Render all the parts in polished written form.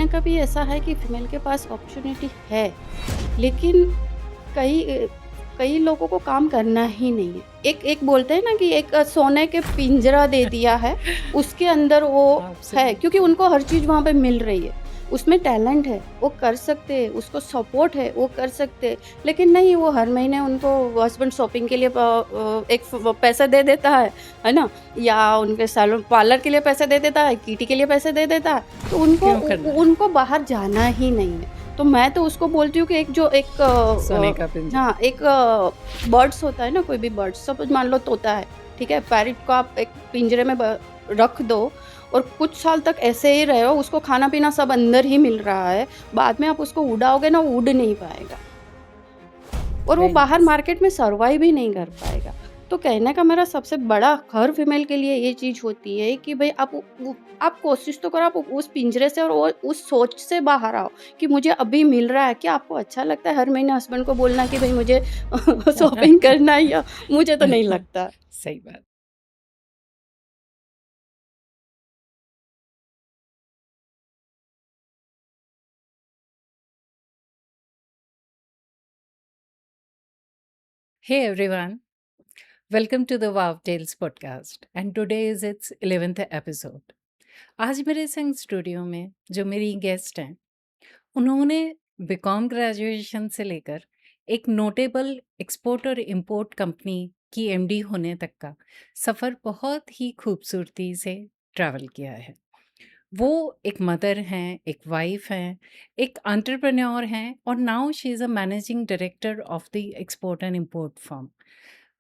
ना कभी ऐसा है कि फीमेल के पास अपॉर्चुनिटी है, लेकिन कई कई लोगों को काम करना ही नहीं है। एक एक बोलते हैं ना कि एक सोने के पिंजरा दे दिया है, उसके अंदर वो है क्योंकि एब्सोल्युटली। उनको हर चीज़ वहाँ पे मिल रही है। उसमें टैलेंट है, वो कर सकते हैं, उसको सपोर्ट है, वो कर सकते हैं। लेकिन नहीं, वो हर महीने उनको हस्बैंड शॉपिंग के लिए एक पैसा दे देता है ना? या उनके सैलून पार्लर के लिए पैसे दे देता है, किटी के लिए पैसे दे देता है, तो उनको क्यों करना है? उनको बाहर जाना ही नहीं है। तो मैं तो उसको बोलती हूँ कि एक जो एक सोने का पिंजरा। हाँ, एक बर्ड्स होता है ना, कोई भी बर्ड्स सपोज़ मान लो तोता है, ठीक है? पैरट को आप एक पिंजरे में ब रख दो और कुछ साल तक ऐसे ही रहे हो, उसको खाना-पीना सब अंदर ही मिल रहा है, बाद में आप उसको उड़ाओगे ना, वो उड़ नहीं पाएगा और वो वेरी बाहर नाइस। मार्केट में सर्वाइव ही नहीं कर पाएगा। तो कहने का मेरा सबसे बड़ा हर फीमेल के लिए ये चीज़ होती है कि भई आप कोशिश तो करो, आप उस पिंजरे से और वो उस सोच से बाहर आओ कि मुझे अभी मिल रहा है। क्या आपको अच्छा लगता है हर महीने हस्बैंड को बोलना कि भई मुझे शॉपिंग करना है? या मुझे तो नहीं लगता। सही बात। Hey everyone, welcome to the Wow Tales podcast and today is its 11th episode. आज मेरे संग स्टूडियो में जो मेरी गेस्ट हैं, उन्होंने बीकॉम ग्रेजुएशन से लेकर एक नोटेबल एक्सपोर्ट और इंपोर्ट कंपनी की एमडी होने तक का सफ़र बहुत ही खूबसूरती से ट्रैवल किया है। वो एक मदर हैं, एक वाइफ हैं, एक एंटरप्रेन्योर हैं और now she is a managing director of the export and import firm.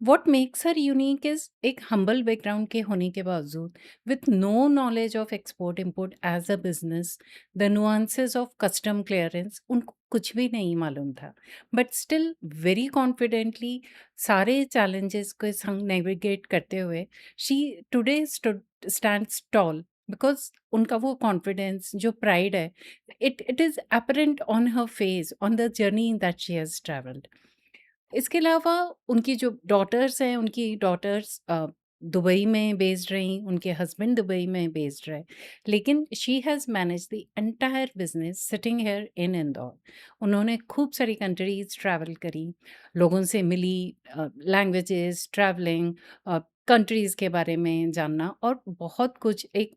What makes her unique is एक हम्बल बैकग्राउंड के होने के बावजूद with no knowledge of export import as a business, the nuances of custom clearance उनको कुछ भी नहीं मालूम था, बट स्टिल वेरी कॉन्फिडेंटली सारे चैलेंजेस को संग नेविगेट करते हुए she today stands tall because उनका वो कॉन्फिडेंस जो प्राइड है it is apparent on her face on the journey that she has travelled. इसके अलावा उनकी जो डॉटर्स हैं, उनकी डॉटर्स दुबई में बेस्ड रहीं, उनके हस्बैंड दुबई में बेस्ड रहे, लेकिन she has manage the entire business sitting here in Indore. उन्होंने खूब सारी कंट्रीज ट्रैवल करी, लोगों से मिली, लैंग्वेजेस, ट्रैवलिंग, कंट्रीज़ के बारे में जानना और बहुत कुछ एक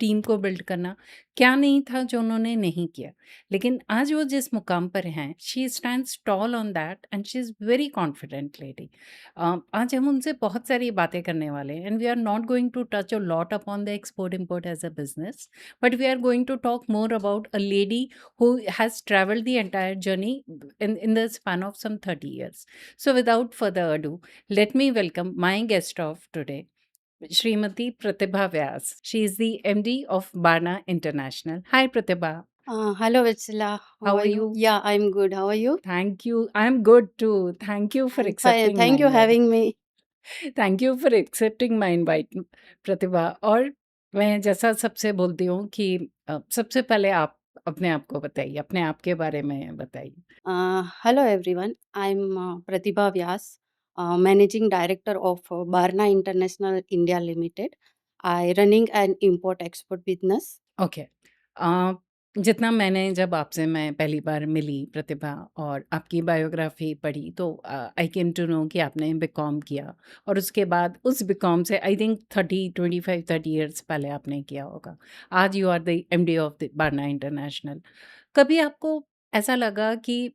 टीम को बिल्ड करना, क्या नहीं था जो उन्होंने नहीं किया। लेकिन आज वो जिस मुकाम पर हैं, she stands tall on that and she is very confident lady. आज हम उनसे बहुत सारी बातें करने वाले हैं and we are not going to touch a lot upon the export import as a business, but we are going to talk more about a lady who has traveled the entire journey in the span of some 30 years. So without further ado, let me welcome my guest of today, Srimati Pratibha Vyas. She is the MD of Barna International. Hi Pratibha. Hello Vatsala, how How are are you? you? Yeah, I'm good. How are you? Thank you. I'm good too. Thank you for I'm fine. accepting my Thank you invite. having me. Thank you for accepting my invite Pratibha. और मैं जैसा सबसे बोलती हूँ कि सबसे पहले आप अपने आप को बताइए, अपने आप के बारे में बताइए। Hello everyone. I'm Pratibha Vyas, Managing Director of Barna International India Limited. I running an import-export business. Okay. जितना मैंने जब आपसे मैं पहली बार मिली प्रतिभा और आपकी बायोग्राफी पढ़ी तो आई केम टू नो कि आपने बीकॉम किया और उसके बाद उस बीकॉम से आई थिंक 30 25 30 ईयर्स पहले आपने किया होगा। आज you are the MD of the Barna International. कभी आपको ऐसा लगा कि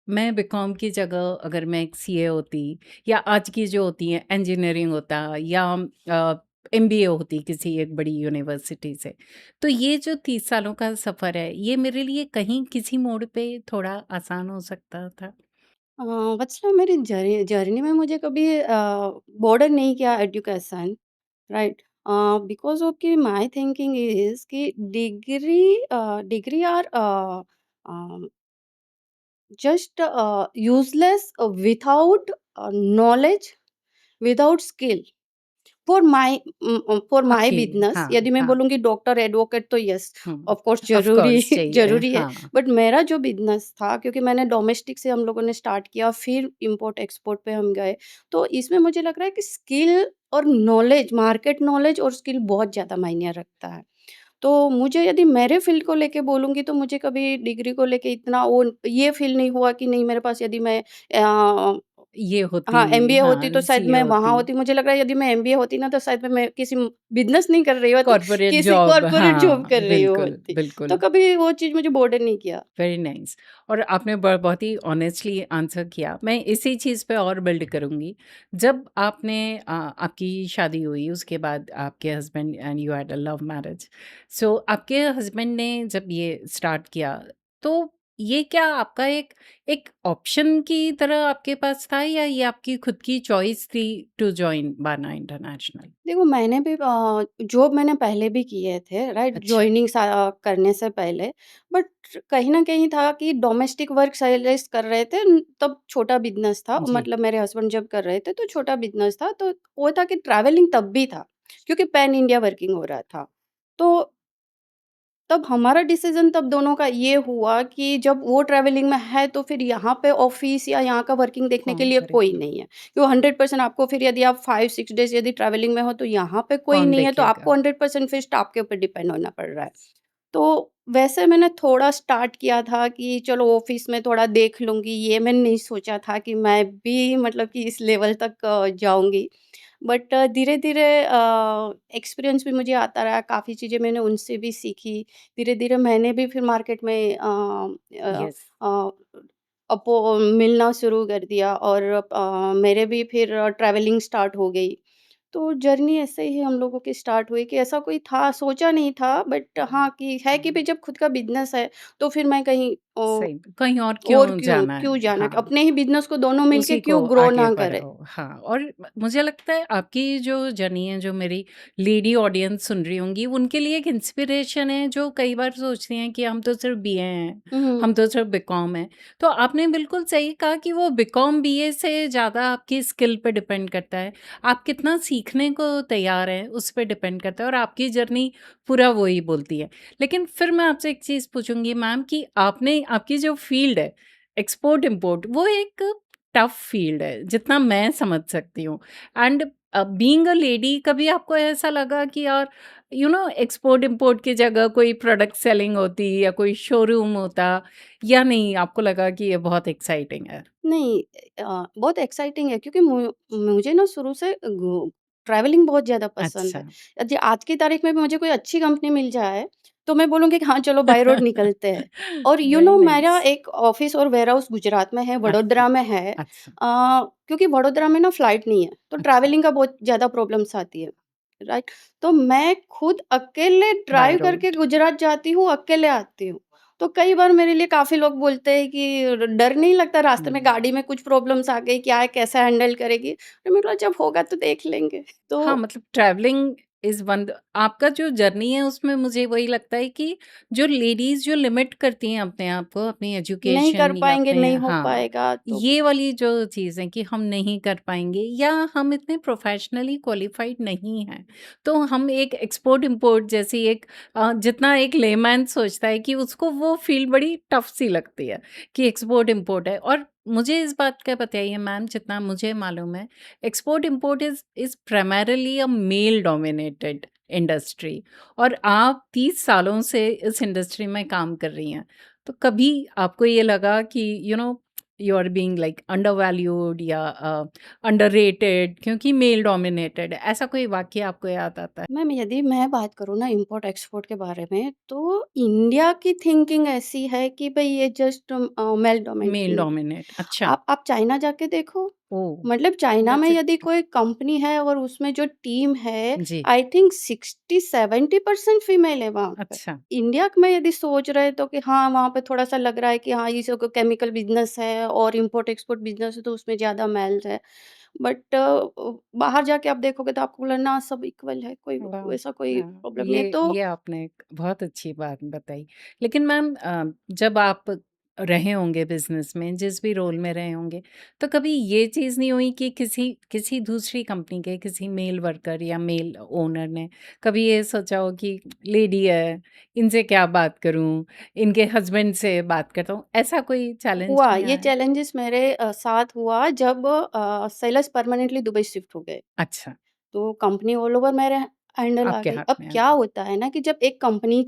मैं बीकॉम की जगह अगर मैं एक सीए होती या आज की जो होती हैं इंजीनियरिंग होता या एमबीए होती किसी एक बड़ी यूनिवर्सिटी से, तो ये जो 30 सालों का सफ़र है ये मेरे लिए कहीं किसी मोड़ पे थोड़ा आसान हो सकता था? वत्सला, मेरी जर्नी में मुझे कभी बॉर्डर नहीं किया एजुकेशन, राइट? बिकॉज ऑफ कि माय थिंकिंग इज कि degree are just useless without knowledge, without skill. For my okay. Business हाँ, यदि मैं हाँ। बोलूँगी डॉक्टर, एडवोकेट तो यस, हुँ, ऑफ कोर्स ऑफ़ ज़रूरी कोर्स चाहिए। ज़रूरी है। हाँ, बट मेरा जो बिज़नेस था, क्योंकि मैंने डोमेस्टिक से हम लोगों ने स्टार्ट किया, फिर इम्पोर्ट एक्सपोर्ट पे हम गए। तो इसमें मुझे लग रहा है कि स्किल और नॉलेज, मार्केट नॉलेज और स्किल बहुत ज़्यादा मायने रखता है। तो मुझे यदि मेरे फ़ील्ड को लेके बोलूँगी तो मुझे कभी डिग्री को लेके इतना वो ये फ़ील नहीं हुआ कि नहीं मेरे पास यदि मैं ये होती हाँ, एमबीए होती हाँ, तो शायद सीए मैं वहाँ होती, होती। मुझे लग रहा है यदि मैं एमबीए होती ना तो शायद मैं किसी बिज़नेस नहीं कर रही होती, कॉर्पोरेट किसी जॉब कॉर्पोरेट जॉब हाँ, कर रही बिल्कुल, होती। तो बिल्कुल। कभी वो चीज़ मुझे बॉदर नहीं किया। वेरी नाइस और आपने बहुत ही ऑनेस्टली आंसर किया। मैं इसी चीज़ पे और बिल्ड करूँगी। जब आपकी शादी हुई उसके बाद आपके husband and you had a love marriage. So आपके हस्बैंड ने जब ये स्टार्ट किया तो ये क्या आपका एक एक ऑप्शन की तरह आपके पास था या ये आपकी खुद की चॉइस थी टू जॉइन बाना इंटरनेशनल? देखो मैंने भी जॉब मैंने पहले भी किए थे राइट अच्छा, जॉइनिंग करने से पहले बट कहीं न कहीं था कि डोमेस्टिक वर्क सेलिस कर रहे थे तब छोटा बिज़नेस था जी, मतलब मेरे हस्बैंड जब कर रहे थे तो छोटा बिज़नेस था तो वो था कि ट्रैवलिंग तब भी था, क्योंकि पैन इंडिया वर्किंग हो रहा था। तो तब हमारा डिसीज़न तब दोनों का ये हुआ कि जब वो ट्रैवलिंग में है तो फिर यहाँ पे ऑफ़िस या यहाँ का वर्किंग देखने के कौन लिए कोई करेगा? नहीं है। तो 100% आपको फिर यदि आप 5-6 डेज़ यदि ट्रैवलिंग में हो तो यहाँ पे कोई कौन नहीं है तो देखेगा? आपको 100% फिर स्टाफ के ऊपर डिपेंड होना पड़ रहा है। तो वैसे मैंने थोड़ा स्टार्ट किया था कि चलो ऑफ़िस में थोड़ा देख लूँगी, ये मैंने नहीं सोचा था कि मैं भी मतलब कि इस लेवल तक जाऊँगी। बट धीरे-धीरे एक्सपीरियंस भी मुझे आता रहा, काफ़ी चीज़ें मैंने उनसे भी सीखी। धीरे-धीरे मैंने भी फिर मार्केट में यस, अ, अपो मिलना शुरू कर दिया और मेरे भी फिर ट्रैवलिंग स्टार्ट हो गई। तो जर्नी ऐसे ही हम लोगों की स्टार्ट हुई कि ऐसा कोई था सोचा नहीं था बट हाँ, कि है कि भई जब खुद का बिज़नेस है, तो फिर मैं कहीं सही कहीं और और क्यों क्यों जाना क्यों है? जाना? हाँ। अपने ही बिज़नेस को दोनों मिलके उसी को क्यों ग्रो आगे ना करें? बढ़ाओ, हाँ और मुझे लगता है आपकी जो जर्नी है, जो मेरी लेडी ऑडियंस सुन रही होंगी, उनके लिए एक इंस्पिरेशन है, जो कई बार सोचती हैं कि हम तो सिर्फ़ बीए हैं, हुँ। हम तो सिर्फ़ बीकॉम हैं। तो आपने बिल्कुल सही कहा कि वो बीकॉम, बीए से ज़्यादा आपकी स्किल पे डिपेंड करता है। आप कितना सीखने को तैयार हैं, उस पे डिपेंड करता है और आपकी जर्नी पूरा वो ही बोलती है। लेकिन फिर मैं आपसे एक चीज़ पूछूँगी मैम कि आपने आपकी जो फ़ील्ड है, एक्सपोर्ट इम्पोर्ट, वो एक टफ फील्ड है जितना मैं समझ सकती हूँ एंड बीइंग अ लेडी कभी आपको ऐसा लगा कि यार एक्सपोर्ट इंपोर्ट की जगह कोई प्रोडक्ट सेलिंग होती या कोई शोरूम होता या नहीं आपको लगा कि ये बहुत एक्साइटिंग है? नहीं बहुत एक्साइटिंग है क्योंकि मुझे ना शुरू से ट्रैवलिंग बहुत ज़्यादा पसंद अच्छा। है। यदि आज की तारीख में भी मुझे कोई अच्छी कंपनी मिल जाए, तो मैं बोलूँगी कि हाँ, चलो बाय रोड निकलते हैं। और वेरी मेरा नाइस। एक ऑफ़िस और वेयरहाउस गुजरात में है, अच्छा, वडोदरा में है। अच्छा, क्योंकि वडोदरा में ना फ्लाइट नहीं है, तो अच्छा, ट्रैवलिंग का बहुत ज़्यादा प्रॉब्लम्स आती है, राइट? तो मैं खुद अकेले बाय ड्राइव करके रोड। गुजरात जाती हूँ, अकेले आती हूँ। तो कई बार मेरे लिए काफ़ी लोग बोलते हैं कि डर नहीं लगता रास्ते में गाड़ी में कुछ प्रॉब्लम्स आ गई, क्या है, कैसे हैंडल करेगी? तो मैंने बोला जब होगा तो देख लेंगे। हाँ, तो मतलब ट्रैवलिंग इज़ वन आपका जो जर्नी है उसमें मुझे वही लगता है कि जो लेडीज़ जो लिमिट करती हैं अपने आप को, अपनी नहीं कर एजुकेशन या पाएँगे, अपने नहीं हो हाँ, पाएगा तो ये वाली जो चीज़ है कि हम नहीं कर पाएँगे या हम इतने प्रोफ़ेशनली क्वालिफ़ाइड नहीं हैं। तो हम एक एक्सपोर्ट-इम्पोर्ट जैसी एक जितना एक लेमैन सोचता है कि उसको वो फ़ील्ड बड़ी टफ़ सी लगती है कि एक्सपोर्ट-इम्पोर्ट है और मुझे इस बात का बताइए मैम जितना मुझे मालूम है export import is primarily a male dominated industry और आप 30 सालों से इस इंडस्ट्री में काम कर रही हैं तो कभी आपको ये लगा कि you are being like under valued या अंडररेटेड क्योंकि मेल डोमिनेटेड ऐसा कोई वाक्य आपको याद आता है? मैम यदि मैं बात करूँ ना इम्पोर्ट-एक्सपोर्ट के बारे में, तो इंडिया की थिंकिंग ऐसी है कि भई ये जस्ट मेल मेल डोमिनेटेड है। डोमिनेट अच्छा। आप चाइना जाके देखो, ओ मतलब चाइना में दैट्स यदि कोई कंपनी है और उसमें जो टीम है, जी आई थिंक 60-70% फीमेल है वहाँ पे। अच्छा इंडिया में यदि सोच रहे तो कि हाँ, वहाँ पे थोड़ा-सा लग रहा है कि हाँ, ये सब केमिकल बिज़नेस है और इम्पोर्ट-एक्सपोर्ट बिज़नेस है तो उसमें ज़्यादा मेल्स है। बट बाहर जाके आप देखोगे तो आपको बोला ना सब इक्वल है, कोई वाह! वैसा कोई हाँ, प्रॉब्लम नहीं है। तो ये आपने एक बहुत अच्छी बात बताई। लेकिन मैम जब आप रहे होंगे बिज़नेस में, जिस भी रोल में रहे होंगे, तो कभी ये चीज़ नहीं हुई कि किसी किसी दूसरी कंपनी के किसी मेल वर्कर या मेल ओनर ने कभी ये सोचा हो कि लेडी है, इनसे क्या बात करूँ, इनके हस्बैंड से बात करता हूँ, ऐसा कोई चैलेंज हुआ नहीं ये आया? चैलेंजेस मेरे साथ हुआ जब सेलर्स परमानेंटली दुबई शिफ्ट हो गए। अच्छा, तो कंपनी ऑल ओवर में हैंडल आ आपके गई। हाथ अब में आ क्या गई। होता है ना कि जब एक कंपनी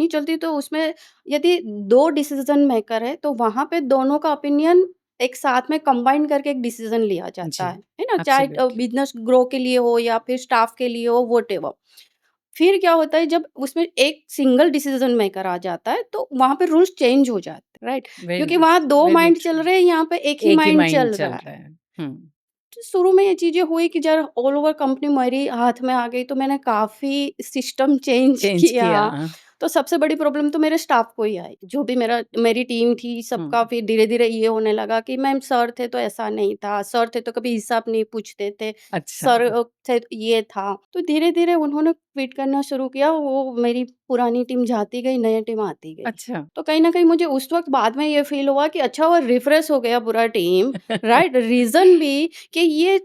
चलती है तो उसमें यदि 2 डिसीज़न मेकर है, तो वहाँ पे दोनों का ओपिनियन एक साथ में कंबाइन करके एक डिसीज़न लिया जाता जी, है ना? चाहे एब्सोल्युटली। बिज़नेस ग्रो के लिए हो या फिर स्टाफ के लिए हो, व्हाटएवर। फिर क्या होता है जब उसमें एक सिंगल डिसीज़न मेकर आ जाता है, तो वहाँ पे रूल्स चेंज हो जाते हैं, राइट? क्योंकि वेरी वहाँ 2 वेरी माइंड चल ट्रू। रहे हैं, यहाँ पे एक ही एक ही माइंड माइंड चल रहा चल है। रहा है। हुँ, तो शुरू में ये चीज़ें हुई कि जब ऑल ओवर कंपनी मेरी हाथ में आ गई, तो मैंने काफ़ी सिस्टम चेंज चेंज किया। किया। तो सबसे बड़ी प्रॉब्लम तो मेरे स्टाफ को ही आई। जो भी मेरी टीम थी, हुँ, सबका फिर धीरे-धीरे ये होने लगा कि मैम सर थे तो ऐसा नहीं था, सर थे तो कभी हिसाब नहीं पूछते थे, अच्छा, सर थे तो ये था। तो धीरे-धीरे उन्होंने क्विट करना शुरू किया, वो मेरी पुरानी टीम जाती गई, नई टीम आती गई। अच्छा। तो कहीं न कहीं मुझे उस वक़्त बाद में ये फ़ील हुआ कि अच्छा हुआ रिफ्रेश हो गया पूरा टीम, राइट? रीज़न भी कि ये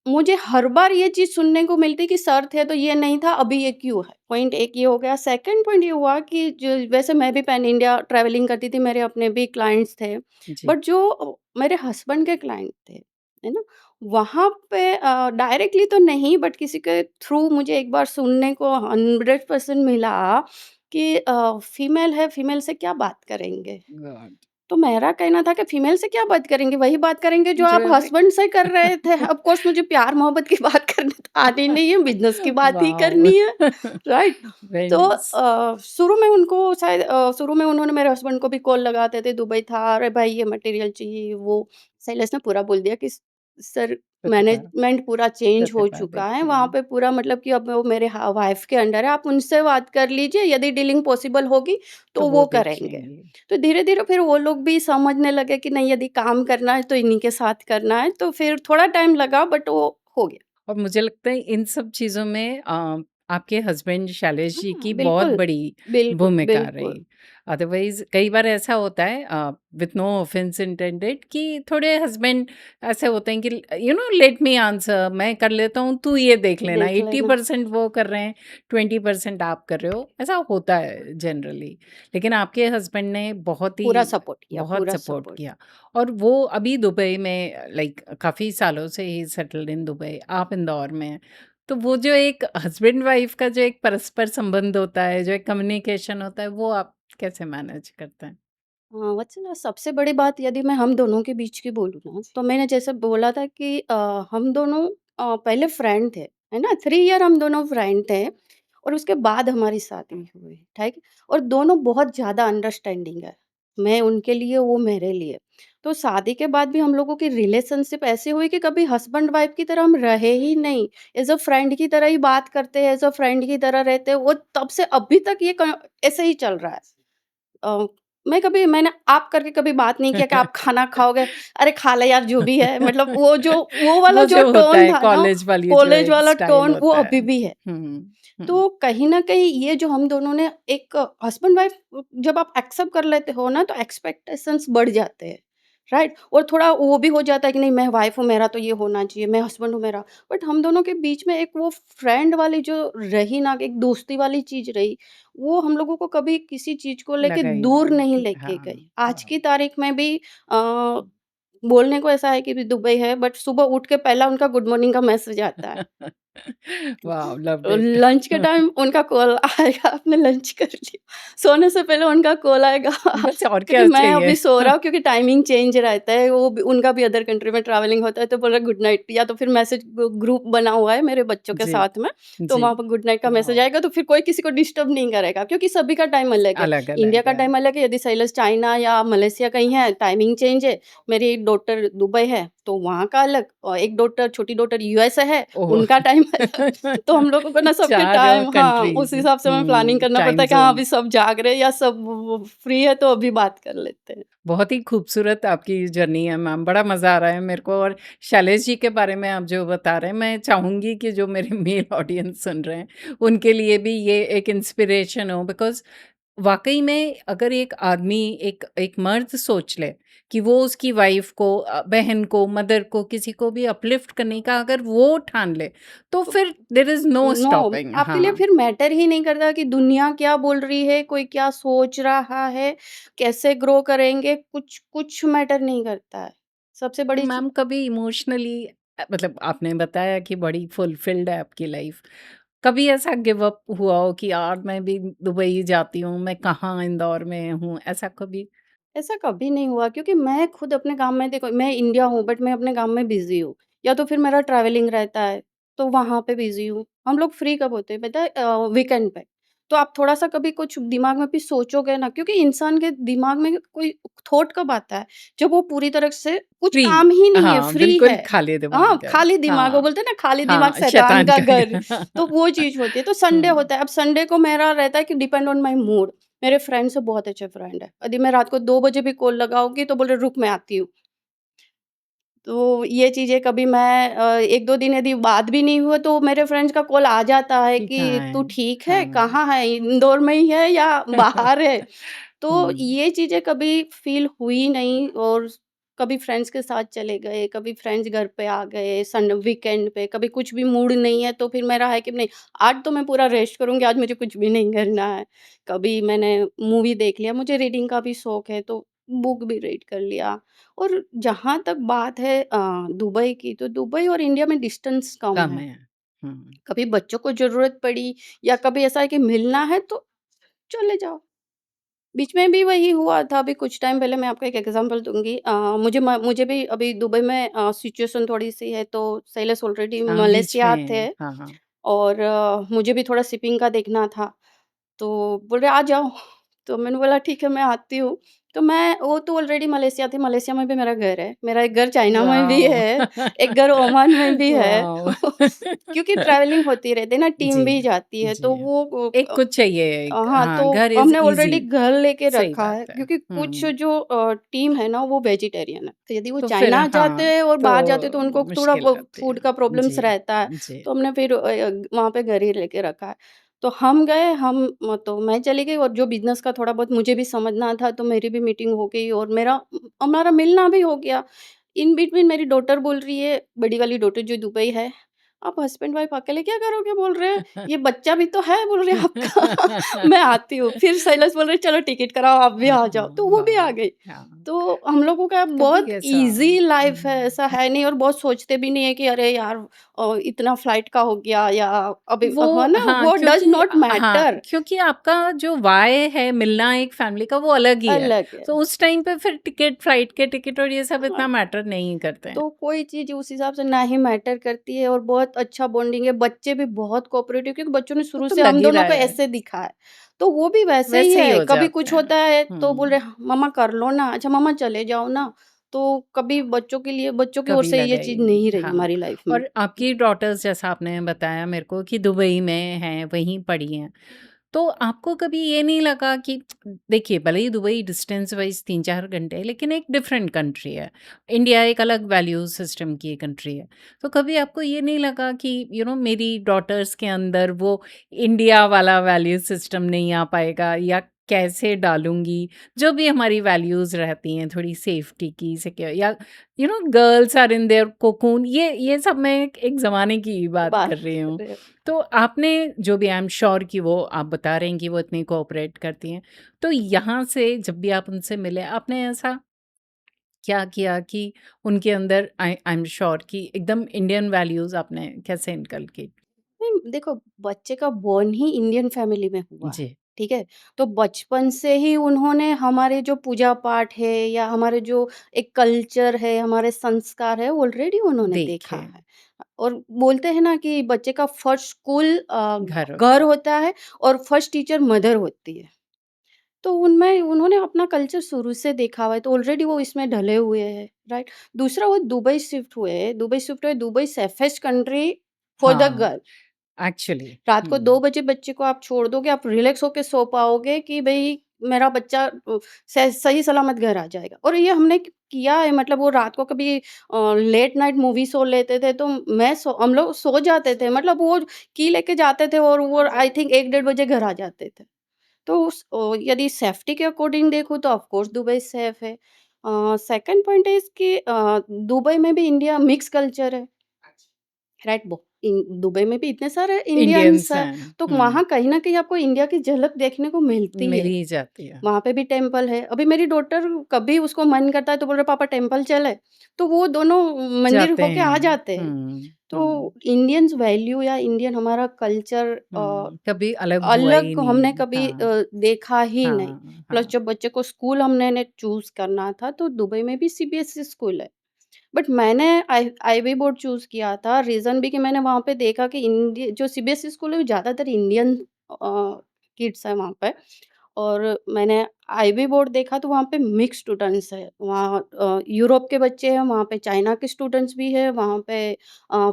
मुझे हर बार ये चीज़ सुनने को मिलती कि सर थे तो ये नहीं था, अभी ये क्यों है? पॉइंट एक ये हो गया। सेकंड पॉइंट ये हुआ कि जो वैसे मैं भी पैन इंडिया ट्रैवलिंग करती थी, मेरे अपने भी क्लाइंट्स थे। जी, बट जो मेरे हस्बैंड के क्लाइंट थे, है ना? वहाँ पे डायरेक्टली तो नहीं बट किसी के थ्रू मुझे एक बार सुनने को 100% मिला कि फीमेल है, फीमेल से क्या बात करेंगे? गॉड! तो मेरा कहना था कि फीमेल से क्या बात करेंगे? वही बात करेंगे जो जो आप अभी हस्बैंड से कर रहे थे। ऑफ़ कोर्स मुझे प्यार-मोहब्बत की बात करनी तो आनी नहीं है, बिज़नेस की बात ही वाओ! करनी है, राइट? वेरी तो नाइस। शुरू में उनको शायद शुरू में उन्होंने मेरे हस्बैंड को भी कॉल लगाते थे, दुबई था, "अरे भाई ये मटेरियल चाहिए, वो।" सेल्स ने पूरा बोल दिया कि सर प्रतिभा मैनेजमेंट पूरा चेंज हो प्रतिभा चुका है, देखती वहाँ है। पे पूरा मतलब कि अब वो मेरे वाइफ़ के अंडर है, आप उनसे बात कर लीजिए, यदि डीलिंग पॉसिबल होगी तो तो वो वो देख करेंगे। लेंगी। तो धीरे-धीरे फिर वो लोग भी समझने लगे कि नहीं यदि काम करना है तो इन्हीं के साथ करना है, तो फिर थोड़ा टाइम लगा बट वो हो गया। और मुझे लगता है इन सब चीज़ों में आपके हस्बैंड शैलेश जी हाँ, की बहुत बिल्कुल। बड़ी बिल्कुल, भूमिका बिल्कुल। रही। अदरवाइज़ कई बार ऐसा होता है विथ नो ऑफेंस इंटेंडेड कि थोड़े हस्बैंड ऐसे होते हैं कि you know let me answer, मैं कर लेता हूँ, तू ये देख लेना। देख लेना। 80% वो कर रहे हैं, 20% आप कर रहे हो। ऐसा होता है जनरली। लेकिन आपके हस्बैंड ने पूरा सपोर्ट किया, बहुत पूरा सपोर्ट सपोर्ट। किया। और वो अभी दुबई में लाइक काफ़ी सालों से ही सेटल्ड इन दुबई, आप इंदौर में हैं। तो वो जो एक हस्बैंड वाइफ का जो एक परस्पर संबंध होता है, जो एक कम्युनिकेशन होता है, वो आप कैसे मैनेज करते हैं? हाँ, वैसे ना सबसे बड़ी बात यदि मैं हम दोनों के बीच की बोलूँ ना, तो मैंने जैसे बोला था कि हम दोनों पहले फ्रेंड थे, है ना? 3 ईयर हम दोनों फ्रेंड थे और उसके बाद हमारी शादी हुई, ठीक है? और दोनों बहुत ज़्यादा अंडरस्टैंडिंग है। मैं उनके लिए, वो मेरे लिए। तो शादी के बाद भी हम लोगों की रिलेशनशिप ऐसी हुई कि कभी हस्बैंड वाइफ की तरह हम रहे ही नहीं। एज़ अ फ्रेंड की तरह ही बात करते हैं, एज़ अ फ्रेंड की तरह रहते हैं। वो तब से अभी तक ये ऐसे ही चल रहा है। अ, मैंने आप करके कभी बात नहीं किया कि आप खाना खाओगे? अरे खा ले यार जो भी है मतलब वो वाला वो जो जो होता टोन है था ना, कॉलेज वाली जो कॉलेज एक वाला स्टाइल टोन वो होता है। अभी भी है। हुँ। तो कहीं न कहीं ये जो हम दोनों ने एक हस्बैंड वाइफ जब आप एक्सेप्ट कर लेते हो ना, तो एक्सपेक्टेशंस बढ़ जाते हैं, राइट? और थोड़ा वो भी हो जाता है कि नहीं मैं वाइफ हूँ, मेरा तो ये होना चाहिए, मैं हस्बैंड हूँ मेरा। बट हम दोनों के बीच में एक वो फ्रेंड वाली जो रही ना, एक दोस्ती वाली चीज़ रही, वो हम लोगों को कभी किसी चीज़ को लेके लगा ही दूर नहीं नहीं कि लेके हाँ, गई। आज वाओ! की तारीख में भी बोलने को ऐसा है कि दुबई है, बट सुबह उठ के पहला उनका गुड मॉर्निंग का मैसेज आता है। वाओ! Loved it. लंच के टाइम उनका कॉल आएगा, आपने लंच कर लिया? सोने से पहले उनका कॉल आएगा बस और क्योंकि क्या मैं चाहिए? अभी सो रहा हूँ क्योंकि टाइमिंग चेंज रहता है, वो भी उनका भी अदर कंट्री में ट्रैवलिंग होता है, तो बोल रहा है गुड नाइट या तो फिर मैसेज ग्रुप बना हुआ है मेरे बच्चों के जी, साथ में, तो जी। वहाँ पर गुड नाइट का मैसेज वाओ! आएगा तो फिर कोई किसी को डिस्टर्ब नहीं करेगा क्योंकि सभी का टाइम अलग है। इंडिया अलग-अलग का है। टाइम अलग है, यदि सैलस चाइना या मलेशिया कहीं है, टाइमिंग चेंज है। मेरी एक डॉटर दुबई है, तो वहाँ का अलग और एक डॉटर छोटी डॉटर यूएस है, ओह! उनका टाइम अलग। तो हम लोगों को ना सबके 4 टाइम हाँ, उस कंट्रीज़। हिसाब से हमें प्लानिंग करना पड़ता टाइम है कि हाँ, ज़ोन। अभी सब जाग रहे हैं या सब वो फ्री है तो अभी बात कर लेते हैं। बहुत ही खूबसूरत आपकी जर्नी है मैम, बड़ा मज़ा आ रहा है मेरे को। और शैलेश जी के बारे में आप जो बता रहे हैं, मैं चाहूँगी कि जो मेरे मेल ऑडियंस सुन रहे हैं, उनके लिए भी ये एक इंस्पिरेशन हो। बिकॉज़ वाक़ई में अगर एक आदमी एक एक मर्द सोच ले कि वो उसकी वाइफ़ को बहन को, मदर को, किसी को भी अपलिफ्ट करने का अगर वो ठान ले, तो तो फिर there is no no, stopping. आपके लिए हाँ। फिर मैटर ही नहीं करता कि दुनिया क्या बोल रही है, कोई क्या सोच रहा है, कैसे ग्रो करेंगे, कुछ कुछ मैटर नहीं करता है। सबसे तो बड़ी ची मैम कभी इमोशनली मतलब आपने बताया कि बड़ी फुलफिल्ड है आपकी लाइफ। कभी ऐसा गिव अप हुआ हो कि यार मैं भी दुबई जाती हूँ, मैं कहाँ इंदौर में हूँ, ऐसा कभी? ऐसा कभी नहीं हुआ क्योंकि मैं खुद अपने काम में देखो मैं इंडिया हूँ बट मैं अपने काम में बिज़ी हूँ, या तो फिर मेरा ट्रैवलिंग रहता है, तो वहाँ पे बिज़ी हूँ। हम लोग फ्री कब होते हैं पता है? वीकेंड पे। तो आप थोड़ा-सा कभी कुछ दिमाग में भी सोचोगे ना क्योंकि इंसान के दिमाग में कोई थॉट कब आता है? जब वो पूरी तरह से कुछ फ्री, काम ही नहीं है, हाँ, फ्री बिल्कुल है। खाली हाँ, दिमाग है। खाली दिमाग वो हाँ, बोलते हैं ना खाली दिमाग हाँ, शैतान शैतान का का घर, तो घर। वो चीज़ होती है। तो संडे हुँ, होता है, अब संडे को मेरा रहता है कि डिपेंड ऑन माय मूड। मेरे फ्रेंड से बहुत अच्छे फ्रेंड हैं। यदि मैं रात को 2 बजे भी कॉल लगाऊँगी तो बोल रहे रुक मैं आती हूँ। तो ये चीज़ें कभी मैं 1-2 दिन यदि बात भी नहीं हुआ तो मेरे फ्रेंड्स का कॉल आ जाता है कि कहाँ कि तू है? ठीक है? हाँ। कहाँ है? इंदौर में ही है या बाहर है? तो हुँ, ये चीज़ें कभी फ़ील हुई नहीं और कभी फ्रेंड्स के साथ चले गए, कभी फ्रेंड्स घर पे आ गए वीकेंड पे, कभी कुछ भी मूड नहीं है तो फिर मेरा है कि नहीं आज तो मैं पूरा रेस्ट करूँगी, आज मुझे कुछ भी नहीं करना है। कभी मैंने मूवी देख लिया, मुझे रीडिंग का भी शौक है तो बुक भी रीड कर लिया। और जहाँ तक बात है दुबई की, तो दुबई और इंडिया में डिस्टेंस कम कम है। है। हुँ, कभी बच्चों को ज़रूरत पड़ी या कभी ऐसा है कि मिलना है तो चले जाओ। बीच में भी वही हुआ था, अभी कुछ टाइम पहले मैं आपको एक एग्ज़ाम्पल दूँगी। मुझे भी अभी दुबई में सिचुएशन थोड़ी-सी है, तो सेलस ऑलरेडी हाँ, बीच मलेशिया थे में हाँ, हाँ। और मुझे भी थोड़ा शिपिंग का देखना था। तो बोल रहे, "आ जाओ।" तो मैंने बोला, "ठीक है, मैं आती हूँ।" तो मैं वो तो ऑलरेडी मलेशिया थी, मलेशिया में भी मेरा घर है। मेरा एक घर चाइना में भी वॉव! है, एक घर ओमान में भी है। वॉव! क्योंकि ट्रैवलिंग होती रहती है ना, टीम जी, भी जाती है, तो जी। वो एक कुछ चाहिए एक हाँ, हाँ, तो घर इज़ हमने ईज़ी। ऑलरेडी घर लेके सही रखा है बात है। क्योंकि कुछ हुँ, जो टीम है ना वो वेजिटेरियन है। तो यदि वो तो फिर चाइना जाते हाँ, हैं और बाहर जाते हैं तो तो उनको थोड़ा मुश्किल वो आती है। फूड का प्रॉब्लम्स जी, रहता है। जी। तो हमने फिर वहाँ पे घर ही लेके रखा है। तो हम गए तो मैं चली गई और जो बिज़नेस का थोड़ा बहुत मुझे भी समझना था तो मेरी भी मीटिंग हो गई और हमारा मिलना भी हो गया। इन बिटवीन मेरी डॉटर बोल रही है, बड़ी वाली डॉटर जो दुबई है, "आप हस्बैंड वाइफ अकेले क्या करोगे?" बोल रहे हैं। "ये बच्चा भी तो है," बोल रहे हैं आपका। मैं आती हूँ। फिर सेलर्स बोल रहे चलो टिकट कराओ आप भी हाँ, आ जाओ, तो वो भी आ वाओ! गई। हाँ, तो हम लोगों का कभी बहुत ऐसा ईज़ी लाइफ़ है, हुँ। ऐसा है नहीं और बहुत सोचते भी नहीं है कि अरे यार इतना फ्लाइट का हो गया या अभी वो है ना, हाँ, वो डज़ क्योंकि नॉट हाँ, मैटर। क्योंकि आपका जो व्हाय है मिलना एक फैमिली का वो अलग ही है। अलग है। तो उस टाइम पे फिर टिकट, फ्लाइट के टिकट और ये सब हाँ, इतना मैटर नहीं करते हैं। तो कोई चीज़ उस हिसाब से ना ही मैटर करती है और बहुत अच्छा बॉन्डिंग है। बच्चे भी बहुत कोऑपरेटिव क्योंकि बच्चों ने वो शुरू तो से लग हम ही दोनों रहा को है, ऐसे दिखा है। तो वो भी वैसे ही वैसे ही है, हो कभी जाते कुछ हैं। होता है तो बोल रहे हुँ, मम्मा कर लो ना, अच्छा मम्मा चले जाओ ना। तो कभी बच्चों की ओर कभी से ये लगा ही चीज़ नहीं। नहीं रही हाँ, हमारी लाइफ़ में। और आपकी डॉटर्स जैसा आपने बताया मेरे को कि दुबई में हैं, वहीं पढ़ी हैं। तो आपको कभी ये नहीं लगा कि देखिए भले ही दुबई डिस्टेंस वाइज 3-4 घंटे है लेकिन एक डिफरेंट कंट्री है। इंडिया एक अलग वैल्यू सिस्टम की कंट्री है। तो कभी आपको ये नहीं लगा कि मेरी डॉटर्स के अंदर वो इंडिया वाला वैल्यू सिस्टम नहीं आ पाएगा या कैसे डालूँगी? जो भी हमारी वैल्यूज़ रहती हैं थोड़ी सेफ्टी की सिक्योर या girls are in their cocoon ये सब मैं एक ज़माने की बात बात कर रही कर हूँ। रहे हो। तो आपने जो भी आई एम श्योर कि वो आप बता रहे हैं कि वो इतनी कोऑपरेट करती हैं। तो यहाँ से जब भी आप उनसे मिले आपने ऐसा क्या किया कि उनके अंदर आई एम श्योर कि एकदम इंडियन वैल्यूज़ आपने कैसे इनकलकेट? नहीं, देखो बच्चे का बॉर्न ही इंडियन फैमिली में हुआ है, जी, ठीक है? तो बचपन से ही उन्होंने हमारे जो पूजा-पाठ है या हमारे जो एक कल्चर है, हमारे संस्कार है, ऑलरेडी उन्होंने देखा देखे है। और बोलते हैं ना कि बच्चे का फर्स्ट स्कूल घर घर होता है। होता है और फर्स्ट टीचर मदर होती है। तो उनमें उन्होंने अपना कल्चर शुरू से देखा हुआ है, तो ऑलरेडी वो इसमें ढले हुए हैं, राइट? दूसरा वो Dubai safest country for the हाँ, गर्ल। एक्चुअली रात को 2 हुँ, बजे बच्चे को आप छोड़ दोगे, आप रिलैक्स होके सो पाओगे कि भई मेरा बच्चा सही सलामत घर आ जाएगा। और ये हमने किया है, मतलब वो रात को कभी लेट नाइट मूवी सो लेते थे, तो हम लोग सो जाते थे, मतलब वो की लेके जाते थे और वो आई थिंक 1 डेढ़ बजे घर आ जाते थे। तो यदि सेफ्टी के अकॉर्डिंग देखूँ तो ऑफ कोर्स दुबई सेफ है। सेकंड पॉइंट इज़ कि दुबई में भी इंडिया मिक्स कल्चर है। राइट, दुबई में भी इतने सारे इंडियंस इंडियंस हैं, हैं। तो वहाँ कहीं न कहीं आपको इंडिया की झलक देखने को मिलती मिल है। ही जाती है। वहाँ पे भी टेम्पल है। अभी मेरी डॉटर कभी उसको मन करता है तो बोल रहा है पापा टेम्पल चले, तो वो दोनों मंदिर जाते होके आ हैं। जाते हैं। तो हुँ। इंडियंस वैल्यू या इंडियन हमारा कल्चर कभी अलग हुआ ही अलग हमने नहीं। कभी हाँ, देखा ही नहीं। हाँ, प्लस हाँ। जब बच्चे को स्कूल हमने ने चूज़ करना था तो दुबई में भी सीबीएसई स्कूल है। बट मैंने आईबी बोर्ड चूज़ किया था, रीज़न भी कि मैंने वहाँ पे देखा कि जो सीबीएसई स्कूल है वो ज़्यादातर इंडियन किड्स हैं वहाँ पे। और मैंने आईबी बोर्ड देखा तो वहाँ पे मिक्स स्टूडेंट्स है। वहाँ यूरोप के बच्चे हैं, वहाँ पे चाइना के स्टूडेंट्स भी हैं, वहाँ पे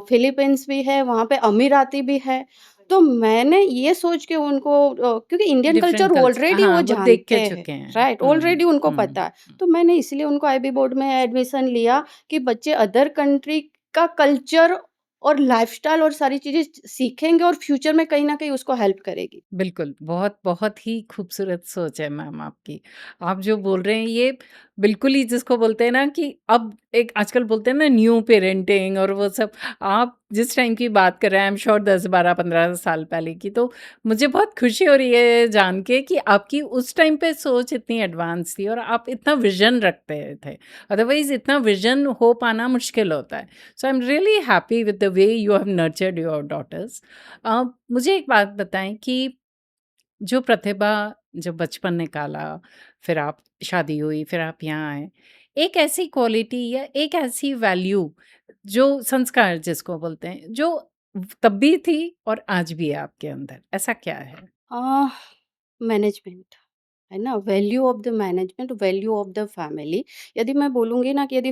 फिलीपींस भी है, वहाँ पे अमीराती भी है। तो मैंने ये सोच के उनको क्योंकि इंडियन कल्चर डिफरेंट ऑलरेडी वो हाँ, वो देख जानते के हैं, चुके हैं। राइट? ऑलरेडी उनको हुँ। पता है। तो मैंने इसलिए उनको आईबी बोर्ड में एडमिशन लिया कि बच्चे अदर कंट्री का कल्चर और लाइफ़स्टाइल और सारी चीज़ें सीखेंगे और फ्यूचर में कहीं न कहीं उसको हेल्प करेगी। बिल्कुल, बहुत ही खूबसूरत सोच है मैम आपकी। आप जो बोल रहे हैं ये बिल्कुल ही जिसको बोलते हैं ना कि अब एक आजकल बोलते हैं ना न्यू पेरेंटिंग और वो सब, आप जिस टाइम की बात कर रहे हैं आई एम श्योर 10, 12, 15 साल पहले की, तो मुझे बहुत खुशी हो रही है जान के कि आपकी उस टाइम पे सोच इतनी एडवांस थी और आप इतना विज़न रखते थे। अदरवाइज़ इतना विज़न हो पाना मुश्किल होता है। So I am really happy with the way you have nurtured your daughters. मुझे एक बात बताएँ कि जो प्रतिभा जो बचपन निकाला, फिर आप शादी हुई, फिर आप यहाँ आए। एक ऐसी क्वालिटी या एक ऐसी वैल्यू जो संस्कार जिसको बोलते हैं, जो तब भी थी और आज भी है आपके अंदर, ऐसा क्या है? अ, मैनेजमेंट, है ना? Value of the management, value of the family. यदि मैं बोलूँगी ना कि यदि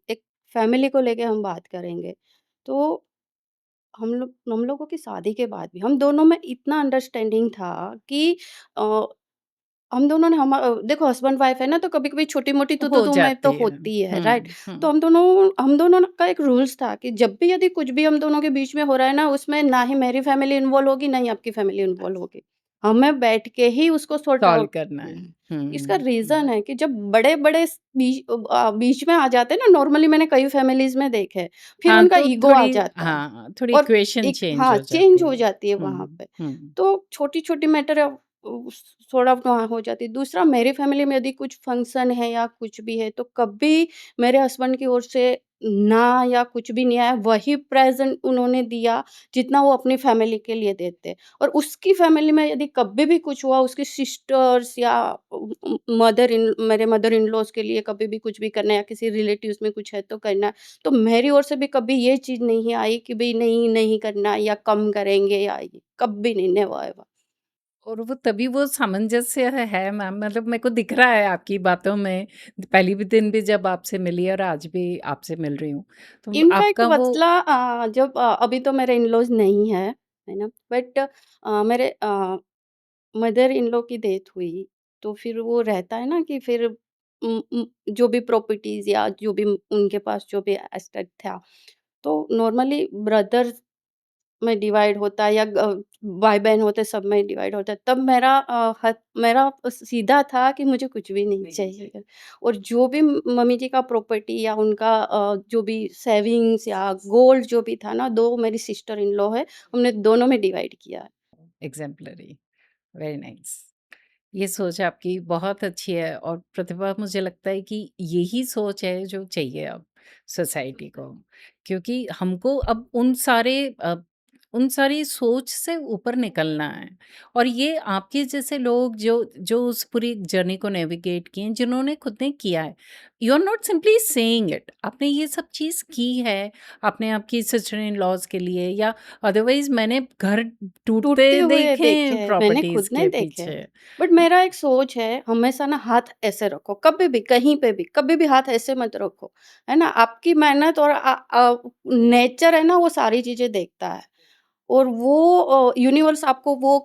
एक फैमिली को लेके हम बात करेंगे, तो हम लोगों की शादी के बाद भी हम दोनों में इतना अंडरस्टैंडिंग था कि अ, हम दोनों ने देखो हस्बैंड वाइफ है ना तो कभी-कभी छोटी-मोटी हो तो में तो जाती है। होती है, राइट? तो हुँ। हम दोनों का एक रूल्स था कि जब भी यदि कुछ भी हम दोनों के बीच में हो रहा है ना, उसमें ना ही मेरी फैमिली इन्वॉल्व होगी, ना ही आपकी फैमिली इन्वॉल्व होगी। हमें बैठ के ही उसको सॉर्ट सॉल्व आउट करना है। इसका हुँ। रीज़न है कि जब बड़े-बड़े बीच में आ जाते हैं ना, नॉर्मली मैंने कई फैमिलीज़ में देखे हैं, फिर हाँ, उनका तो ईगो आ थोड़ी जाता है। हाँ, थोड़ी और इक्वेशन एक चेंज हाँ, हो चेंज जाती हो है। जाती है वहाँ हुँ, पे। हुँ। तो छोटी-छोटी मैटर सॉर्ट आउट वहाँ हो जाती है। दूसरा मेरी फैमिली में यदि कुछ फंक्शन है या कुछ भी है, तो कभी मेरे हस्बैंड की ओर से ना या कुछ भी नहीं आया। वही प्रेज़ेंट उन्होंने दिया, जितना वो अपनी फैमिली के लिए देते। और उसकी फैमिली में यदि कभी भी कुछ हुआ, उसकी सिस्टर्स या मेरे मदर इन लॉज़ के लिए कभी भी कुछ भी करना है या किसी रिलेटिव्स में कुछ है तो करना है, तो मेरी ओर से भी कभी ये चीज़ नहीं आई कि भई नहीं, नहीं करना या कम करेंगे या ये, कभी नहीं, नेवर एवर। और वो तभी वो सामंजस्य है मैम, मतलब मेरे को दिख रहा है आपकी बातों में, पहली भी दिन भी जब आपसे मिली और आज भी आपसे मिल रही हूँ, तो इनफैक्ट आपका वो मसला अभी तो मेरे इन-लॉज़ नहीं है ना? बट मेरे मदर इन लॉ की डेथ हुई, तो फिर वो रहता है ना कि फिर जो भी प्रॉपर्टीज़ या जो भी उनके पास जो भी एसेट था, तो नॉर्मली ब्रदर्स में डिवाइड होता है या भाई-बहन होते सब में डिवाइड होता है। तब मेरा सीधा था कि मुझे कुछ भी नहीं चाहिए और जो भी मम्मी जी का प्रॉपर्टी या उनका जो भी सेविंग्स या गोल्ड जो भी था ना, 2 मेरी सिस्टर इन लॉ है, हमने दोनों में डिवाइड किया है। एग्ज़ेम्पलरी, वेरी नाइस। ये सोच आपकी बहुत अच्छी है और प्रतिभा मुझे लगता है कि यही सोच है जो चाहिए अब सोसाइटी को, क्योंकि हमको अब उन सारी सोच से ऊपर निकलना है। और ये आपके जैसे लोग जो जो उस पूरी जर्नी को नेविगेट किए हैं, जिन्होंने खुद ने किया है, you are not simply saying it, आपने ये सब चीज़ की है। आपने आपकी सिस्टर इन लॉज के लिए या अदरवाइज मैंने घर टूटते टूटते हुए देखे देखे हैं हैं, मैंने खुद प्रॉपर्टीज ने के देखे हैं। पीछे। बट मेरा एक सोच है, हमेशा ना हाथ ऐसे रखो, कभी भी, कहीं पे भी, कभी भी हाथ ऐसे मत रखो, है ना? आपकी मेहनत और नेचर है ना, वो सारी चीज़ें देखता है और वो यूनिवर्स आपको वो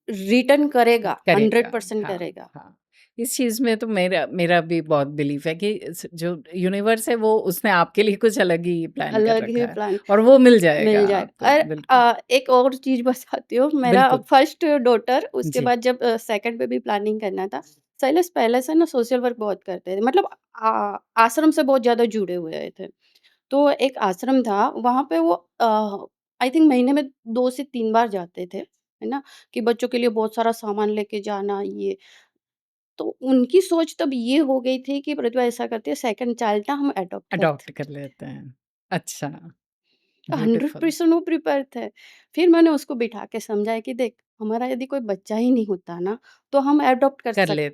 रिटर्न करेगा, करेगा। 100% हाँ, करेगा। हाँ। इस चीज़ में तो मेरा मेरा भी बहुत बिलीफ है कि जो यूनिवर्स है वो उसने आपके लिए कुछ अलग ही प्लान कर अलग ही रखा है प्लान और वो मिल जाएगा मिल जाए। आपको। और बिल्कुल, एक और चीज़ बताती हूँ, मेरा बिल्कुल। फर्स्ट डॉटर उसके जी, बाद जब सेकंड बेबी प्लानिंग करना था, साइलस पहले से ना सोशल वर्क बहुत करते थे। मतलब आश्रम से बहुत ज़्यादा जुड़े हुए थे। तो एक आश्रम था, वहाँ पे वो आई थिंक महीने में 2 से 3 बार जाते थे, है ना? कि बच्चों के लिए बहुत सारा सामान लेके जाना ये। तो उनकी सोच तब ये हो गई थी कि प्रतिभा ऐसा करती है, सेकंड चाइल्ड ना हम अडॉप्ट करते अडॉप्ट कर लेते हैं। अच्छा, हैं। ब्यूटीफुल। 100% वो प्रिपेयर थे। फिर मैंने उसको बिठा के समझाया कि देख, हमारा यदि कोई बच्चा ही नहीं होता ना, तो हम अडॉप्ट कर कर ले,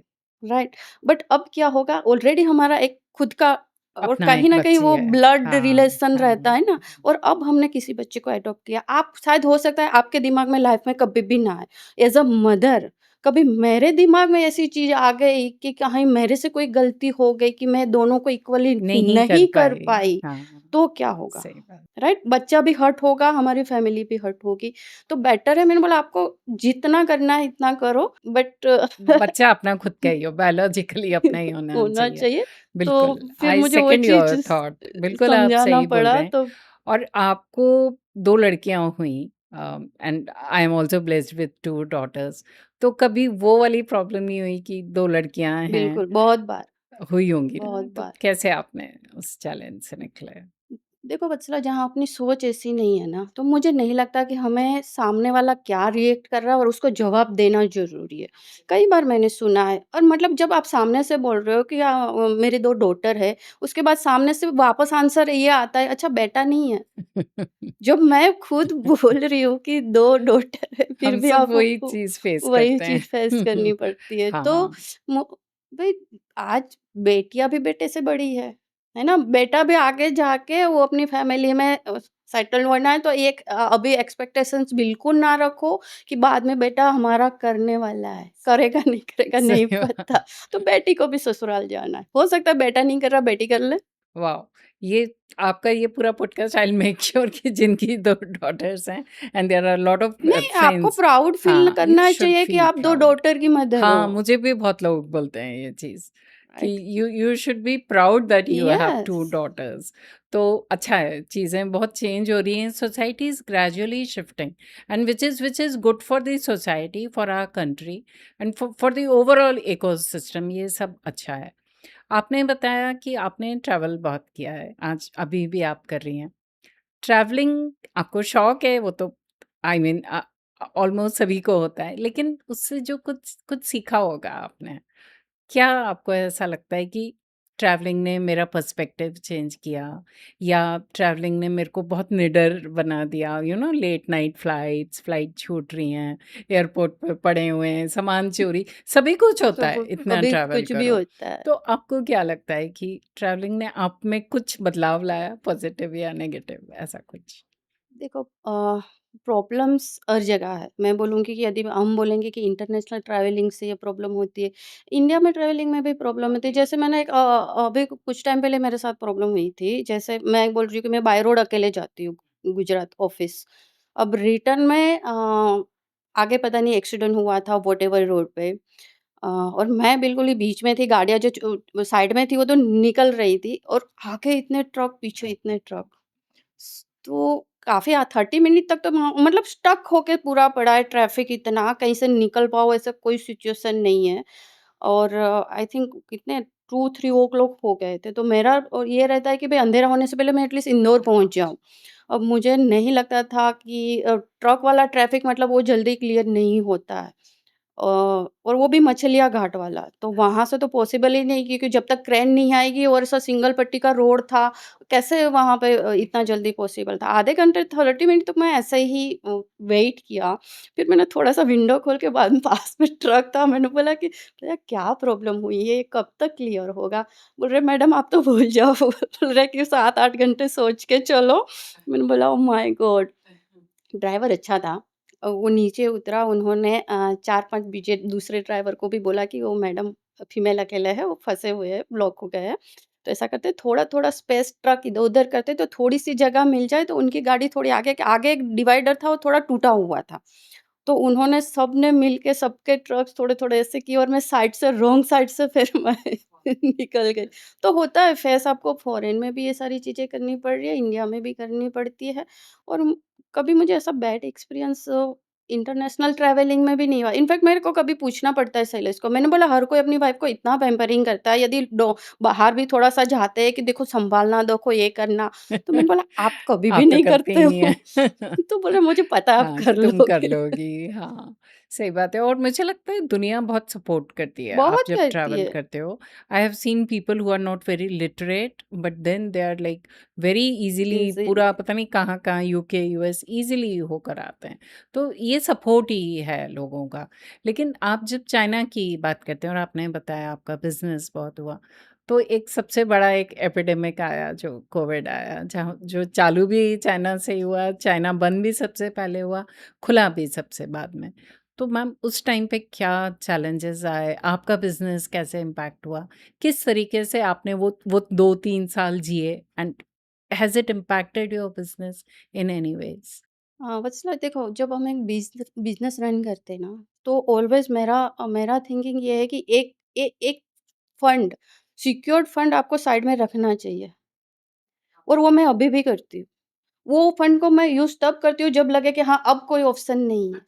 राइट। बट अब क्या होगा, ऑलरेडी हमारा एक खुद का और अपना कहीं एक ना कहीं बच्ची वो है। ब्लड हाँ, रिलेशन हाँ। रहता है ना। और अब हमने किसी बच्चे को अडॉप्ट किया, आप शायद हो सकता है आपके दिमाग में लाइफ में कभी भी ना आए, एज अ मदर कभी मेरे दिमाग में ऐसी चीज आ गई कि कहीं मेरे से कोई गलती हो गई कि मैं दोनों को इक्वली नहीं कर नहीं कर पाए। पाई, हाँ, तो क्या होगा? सही बात। राइट, बच्चा भी हर्ट होगा, हमारी फैमिली भी हर्ट होगी। तो बेटर है, मैंने बोला आपको जितना करना है इतना करो, बट बच्चा अपना खुद का ही हो, बायोलॉजिकली अपना ही होना होना चाहिए। चाहिए। तो बिल्कुल, फिर आई मुझे वो सेकंड चीज़ योर थॉट। बिल्कुल आप समझाना सही बोल पड़ा रहे हैं। तो और आपको 2 लड़कियाँ हुईं, and I am also blessed with 2 daughters. तो कभी वो वाली प्रॉब्लम नहीं हुई कि 2 लड़कियाँ हैं? बिल्कुल, बहुत बार, हुई होंगी बहुत ना? तो बार। कैसे आपने उस चैलेंज से निकले? देखो वत्सला, जहाँ अपनी सोच ऐसी नहीं है ना, तो मुझे नहीं लगता कि हमें सामने वाला क्या रिएक्ट कर रहा है और उसको जवाब देना ज़रूरी है। कई बार मैंने सुना है, और मतलब जब आप सामने से बोल रहे हो कि मेरी 2 डॉटर है, उसके बाद सामने से वापस आंसर ये आता है, अच्छा बेटा नहीं है। जब मैं खुद बोल रही हूँ कि 2 डॉटर है, फिर हम भी सब वही आपको चीज़ फेस वही करते चीज़ फेस हैं। करनी पड़ती है। तो हाँ, मु भई आज बेटियाँ भी बेटे से बड़ी है ना? बेटा भी आगे जाके वो अपनी फैमिली में सेटल होना है, तो एक अभी एक्सपेक्टेशंस बिल्कुल ना रखो कि बाद में बेटा हमारा करने वाला है। करेगा नहीं करेगा नहीं सही बात। पता। तो बेटी को भी ससुराल जाना है। हो सकता है बेटा नहीं कर रहा, बेटी कर ले। वाओ! ये आपका ये पूरा podcast I will make sure कि जिनकी 2 डॉटर्स हैं and there are lot of नहीं, आपको फ्रेंड्स। प्राउड फ़ील हाँ, यू करना शुड चाहिए कि फील आप 2 प्राउड। डॉटर की मदर हो। हाँ, मुझे भी बहुत लोग बोलते हैं ये चीज़ कि right? You should be proud that you have 2 yes. Daughters. तो अच्छा है, चीज़ें बहुत चेंज हो रही हैं, society is gradually shifting and which is good for the society, for our country and for the overall ecosystem, ये सब अच्छा है। आपने बताया कि आपने ट्रैवल बहुत किया है, आज अभी भी आप कर रही हैं। ट्रैवलिंग आपको शौक है, वो तो आई मीन ऑलमोस्ट सभी को होता है, लेकिन उससे जो कुछ कुछ सीखा होगा आपने, क्या आपको ऐसा लगता है कि ट्रैवलिंग ने मेरा पर्सपेक्टिव चेंज किया, या ट्रैवलिंग ने मेरे को बहुत निडर बना दिया? लेट नाइट फ्लाइट छूट रही हैं, एयरपोर्ट पे पड़े हुए हैं, सामान चोरी, सभी कुछ होता है सब इतना कभी ट्रैवल कुछ भी करो। होता है। तो आपको क्या लगता है कि ट्रैवलिंग ने आप में कुछ बदलाव लाया, पॉजिटिव या नेगेटिव, ऐसा कुछ? देखो प्रॉब्लम्स हर जगह है। मैं बोलूँगी कि यदि हम बोलेंगे कि इंटरनेशनल ट्रैवलिंग से ये प्रॉब्लम होती है, इंडिया में ट्रैवलिंग में भी प्रॉब्लम होती है। जैसे मैंने अभी कुछ टाइम पहले मेरे साथ प्रॉब्लम हुई थी। जैसे मैं बोल रही हूँ कि मैं बाय रोड अकेले जाती हूँ गुजरात ऑफ़िस। अब रिटर्न में आगे पता नहीं एक्सीडेंट हुआ था व्हाटएवर रोड पे। और मैं बिल्कुल ही बीच में थी, गाड़ियाँ जो साइड में थी वो तो निकल रही थी और आगे इतने ट्रक, पीछे इतने ट्रक। तो काफ़ी 30 मिनट तक तो मतलब स्टक होके पूरा पड़ा है, ट्रैफ़िक इतना, कहीं से निकल पाओ ऐसा कोई सिचुएशन नहीं है। और आई थिंक कितने 2-3 ओ क्लॉक हो गए थे। तो मेरा और ये रहता है कि भई अंधेरा होने से पहले मैं एटलीस्ट इंदौर पहुँच जाऊँ। अब मुझे नहीं लगता था कि ट्रक वाला ट्रैफ़िक मतलब वो जल्दी क्लियर नहीं होता है। और वो भी मछलिया घाट वाला, तो वहाँ से तो पॉसिबल ही नहीं, क्योंकि जब तक क्रेन नहीं आएगी और ऐसा सिंगल पट्टी का रोड था, कैसे वहाँ पे इतना जल्दी पॉसिबल था। आधे घंटे 30 मिनट तक मैं ऐसे ही वेट किया। फिर मैंने थोड़ा-सा विंडो खोल के बाद में पास में ट्रक था, मैंने बोला कि भैया क्या प्रॉब्लम हुई है? ये कब तक क्लियर होगा? बोल रहे मैडम आप तो भूल जाओ। बोल रहे कि 7-8 घंटे सोच के चलो। मैंने बोला ओह माय गॉड! ड्राइवर अच्छा था। वो नीचे उतरा, उन्होंने 4-5 बीजे दूसरे ड्राइवर को भी बोला कि वो मैडम फीमेल अकेले है, वो फँसे हुए हैं, ब्लॉक हो गए हैं। तो ऐसा करते थोड़ा-थोड़ा स्पेस ट्रक इधर-उधर करते तो थोड़ी-सी जगह मिल जाए, तो उनकी गाड़ी थोड़ी आगे आगे एक डिवाइडर था वो थोड़ा टूटा हुआ था। तो उन्होंने सबने मिल के सबके ट्रक्स थोड़े-थोड़े ऐसे किए और मैं साइड से रॉन्ग साइड से फिर मैं निकल गई। तो होता है फेस, आपको फ़ॉरेन में भी ये सारी चीज़ें करनी पड़ रही है, इंडिया में भी करनी पड़ती है। और कभी मुझे ऐसा बैड एक्सपीरियंस इंटरनेशनल ट्रैवलिंग में भी नहीं हुआ। इनफैक्ट मेरे को कभी पूछना पड़ता है सेलर्स को। मैंने बोला हर कोई अपनी वाइफ को इतना पैम्परिंग करता है, यदि बाहर भी थोड़ा-सा जाते हैं कि देखो सँभालना, देखो ये करना। तो मैंने बोला आप कभी भी आप तो नहीं करते करते ही नहीं हो। हैं। तो बोले मुझे पता है आप हाँ, कि कर तुम कर लोगे। लोगी। हाँ, सही बात है और मुझे लगता है दुनिया बहुत सपोर्ट करती है, आप बहुत जब करती ट्रैवल है। करते हो। I have seen people who are not very literate but then they are like very easily easily पूरा पता नहीं कहाँ-कहाँ यूके, यूएस ईज़िली होकर आते हैं। तो ये सपोर्ट ही है लोगों का। लेकिन आप जब चाइना की बात करते हैं और आपने बताया आपका बिज़नेस बहुत हुआ, तो एक सबसे बड़ा एक एपिडेमिक आया जो कोविड आया जहाँ जो चालू भी चाइना से ही हुआ, चाइना बंद भी सबसे पहले हुआ, खुला भी सबसे बाद में। तो मैम उस टाइम पे क्या चैलेंजेस आए? आपका बिज़नेस कैसे इम्पैक्ट हुआ? किस तरीके से आपने वो 2-3 साल जिए and has it impacted your business in any ways? हाँ, बस ना देखो जब हम एक बिज़नेस रन करते हैं ना, तो ऑलवेज़ मेरा थिंकिंग ये है कि एक फंड, सिक्योर्ड फंड आपको साइड में रखना चाहिए और वो मैं अभी भी करती हूँ। वो फंड को मैं यूज़ तब करती हूँ जब लगे कि हाँ, अब कोई ऑप्शन नहीं है।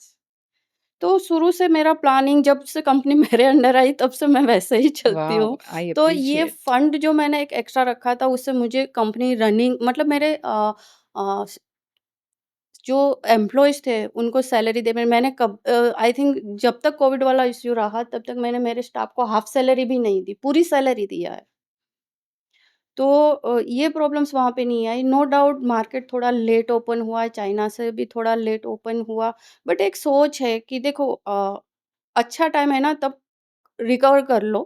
तो शुरू से मेरा प्लानिंग जब से कंपनी मेरे अंडर आई तब से मैं वैसे ही चलती वॉव! हूँ। आई तो ये एप्रिशिएट। फंड जो मैंने एक एक्स्ट्रा रखा था उससे मुझे कंपनी रनिंग मतलब मेरे जो एम्प्लॉइज़ थे उनको सैलरी दे मैंने आई थिंक जब तक कोविड वाला इश्यू रहा तब तक मैंने मेरे स्टाफ को हाफ सैलरी भी नहीं दी, पूरी सैलरी दिया है। तो ये प्रॉब्लम्स वहाँ पे नहीं आई। नो डाउट मार्केट थोड़ा लेट ओपन हुआ, चाइना से भी थोड़ा लेट ओपन हुआ। बट एक सोच है कि देखो अच्छा टाइम है ना तब रिकवर कर लो,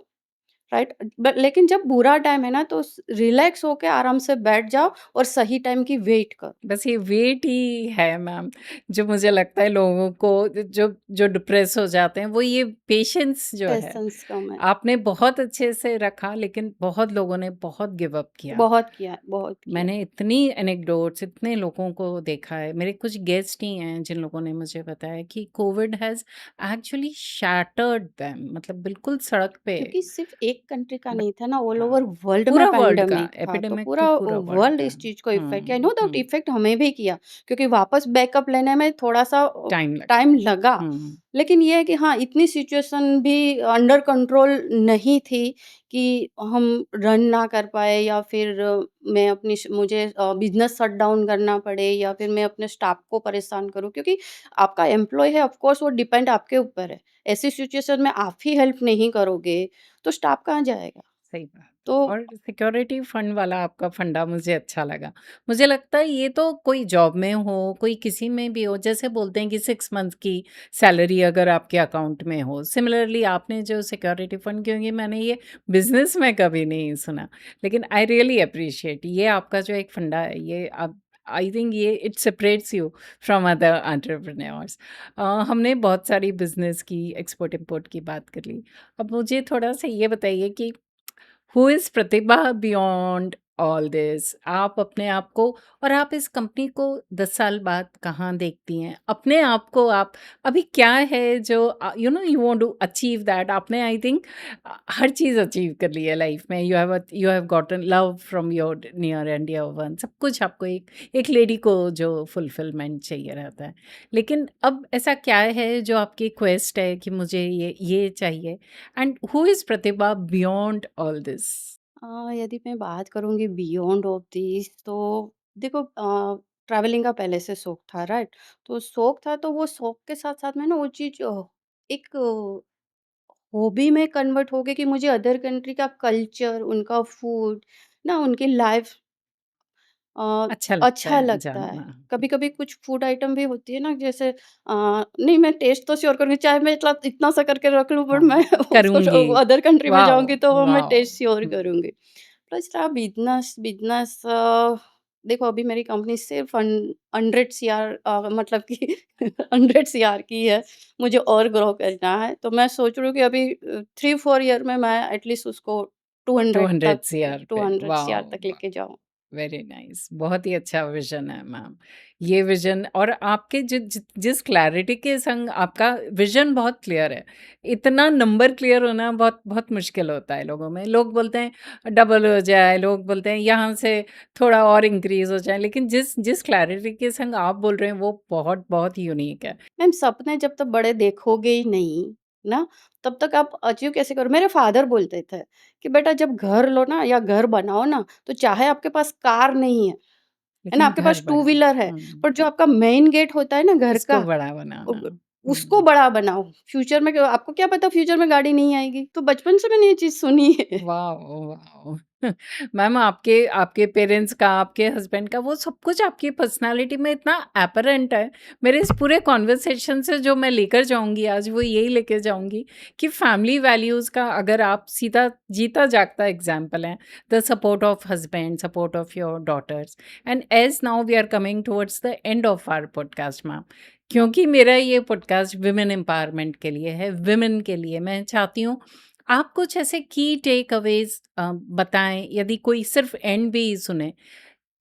राइट? लेकिन जब बुरा टाइम है ना तो रिलैक्स होके आराम से बैठ जाओ और सही टाइम की वेट करो। बस ये वेट ही है मैम, जो मुझे लगता है लोगों को जो जो डिप्रेस हो जाते हैं, वो ये पेशेंस जो है, पेशेंस कम है। आपने बहुत अच्छे से रखा लेकिन बहुत लोगों ने बहुत गिव अप किया। बहुत किया है, बहुत किया है। मैंने इतनी एनेक्डोट्स इतने लोगों को देखा है, मेरे कुछ गेस्ट ही हैं जिन लोगों ने मुझे बताया कि Covid has actually shattered them मतलब बिल्कुल सड़क पे क्योंकि सिर्फ एक कंट्री का बट नहीं था ना, ऑल हाँ, ओवर वर्ल्ड में पूरा वर्ल्ड का पैंडेमिक था, तो एपिडेमिक तो पूरा पूरा वर्ल्ड वर्ल्ड का। इस चीज़ को इफ़ेक्ट किया। नो डाउट इफ़ेक्ट हमें भी किया, क्योंकि वापस बैकअप लेने में थोड़ा-सा टाइम लगा। टाइम लगा। हुँ। लेकिन ये है कि हाँ, इतनी सिचुएशन भी अंडर कंट्रोल नहीं थी कि हम रन ना कर पाए या फिर मैं अपनी मुझे बिज़नेस शट डाउन करना पड़े या फिर मैं अपने स्टाफ को परेशान करूँ, क्योंकि आपका एम्प्लॉयी है, ऑफ कोर्स वो डिपेंड आपके ऊपर है। ऐसी सिचुएशन में आप ही हेल्प नहीं करोगे, तो स्टाफ कहाँ जाएगा? सही बात है तो और सिक्योरिटी फंड वाला आपका फंडा मुझे अच्छा लगा। मुझे लगता है ये तो कोई जॉब में हो, कोई किसी में भी हो, जैसे बोलते हैं कि 6 मंथ की सैलरी अगर आपके अकाउंट में हो, सिमिलरली आपने जो सिक्योरिटी फंड क्योंकि मैंने ये बिज़नेस में कभी नहीं सुना, लेकिन आई रियली एप्रिशिएट ये आपका जो एक फंडा है, ये आप आई थिंक ये it separates you from other entrepreneurs. हमने बहुत सारी बिज़नेस की, एक्सपोर्ट-इम्पोर्ट की बात कर ली। अब मुझे थोड़ा-सा ये बताइए कि who is Pratibha beyond all this? आप अपने आप को और आप इस कंपनी को 10 साल बाद कहाँ देखती हैं? अपने आप को आप अभी क्या है जो you want to achieve that आपने I think her cheese achieve कर ली है लाइफ में। You have gotten love from your near and dear one सब कुछ आपको एक लेडी को जो फुलफिलमेंट चाहिए रहता है। लेकिन अब ऐसा क्या है जो आपकी क्वेस्ट है कि मुझे ये चाहिए and who is Pratibha beyond all this? यदि मैं बात करूँगी बियॉन्ड ऑफ दिस तो देखो ट्रैवलिंग का पहले से शौक था, राइट? तो शौक था तो वो शौक के साथ-साथ में ना वो चीज़ एक हॉबी में कन्वर्ट हो गई कि मुझे अदर कंट्री का कल्चर, उनका फूड ना उनकी लाइफ अ, अच्छा लगता अच्छा है लगता है। जानना। कभी-कभी कुछ फूड आइटम भी होती है ना जैसे नहीं मैं टेस्ट तो श्योर करूँगी, चाहे मैं इतना सा करके रख लूँ पर मैं हाँ, करूँगी। अदर कंट्री में वॉव! जाऊँगी तो वो मैं वॉव! टेस्ट श्योर हुँ, करूँगी। प्लस रहा बिज़नेस बिज़नेस देखो अभी मेरी कंपनी सिर्फ़ 100 सीआर मतलब कि 100 सीआर की है, मुझे और ग्रो करना है। तो मैं सोच रही हूँ कि अभी 3-4 ईयर में मैं एटलीस्ट उसको 200 200 तक सीआर पे 200 सीआर वॉव! तक लेके जाऊँ। वेरी नाइस, बहुत ही अच्छा विजन है मैम। ये विजन और आपके जिस क्लैरिटी के संग आपका विजन बहुत क्लियर है। इतना नंबर क्लियर होना बहुत बहुत मुश्किल होता है लोगों में। लोग बोलते हैं डबल हो जाए, लोग बोलते हैं यहाँ से थोड़ा और इंक्रीज हो जाए, लेकिन जिस जिस क्लैरिटी के संग आप बोल रहे हैं वो बहुत बहुत यूनिक है। मैम सपने जब तक बड़े देखोगे ही नहीं, ना, तब तक आप अचीव कैसे करो? मेरे फादर बोलते थे कि बेटा जब घर लो ना या घर बनाओ ना, तो चाहे आपके पास कार नहीं है ना? लेकिन आपके घर पास टू बड़ा। व्हीलर है, पर जो आपका मेन गेट होता है ना घर उसको का, बड़ा उ बनाना। उसको हम्म। बड़ा बनाओ। फ्यूचर में क्या आपको क्या पता फ्यूचर में गाड़ी नहीं आएगी? तो बचपन से मैंने ये चीज़ सुनी है। वाओ! वाओ! मैम आपके आपके पेरेंट्स का, आपके हस्बैंड का वो सब कुछ आपकी पर्सनैलिटी में इतना एपरेंट है। मेरे इस पूरे कन्वर्सेशन से जो मैं लेकर जाऊँगी आज वो यही लेके जाऊँगी कि फैमिली वैल्यूज़ का अगर आप सीधा जीता-जागता एग्ज़ाम्पल हैं, the support of husband, support of your daughters and as now we are coming towards the end of our podcast ma'am, क्योंकि मेरा ये पॉडकास्ट वुमेन एम्पावरमेंट के लिए है, वुमेन के लिए। मैं चाहती हूँ आप कुछ ऐसे की टेक अवेज़ बताएँ, यदि कोई सिर्फ़ एंड भी सुने।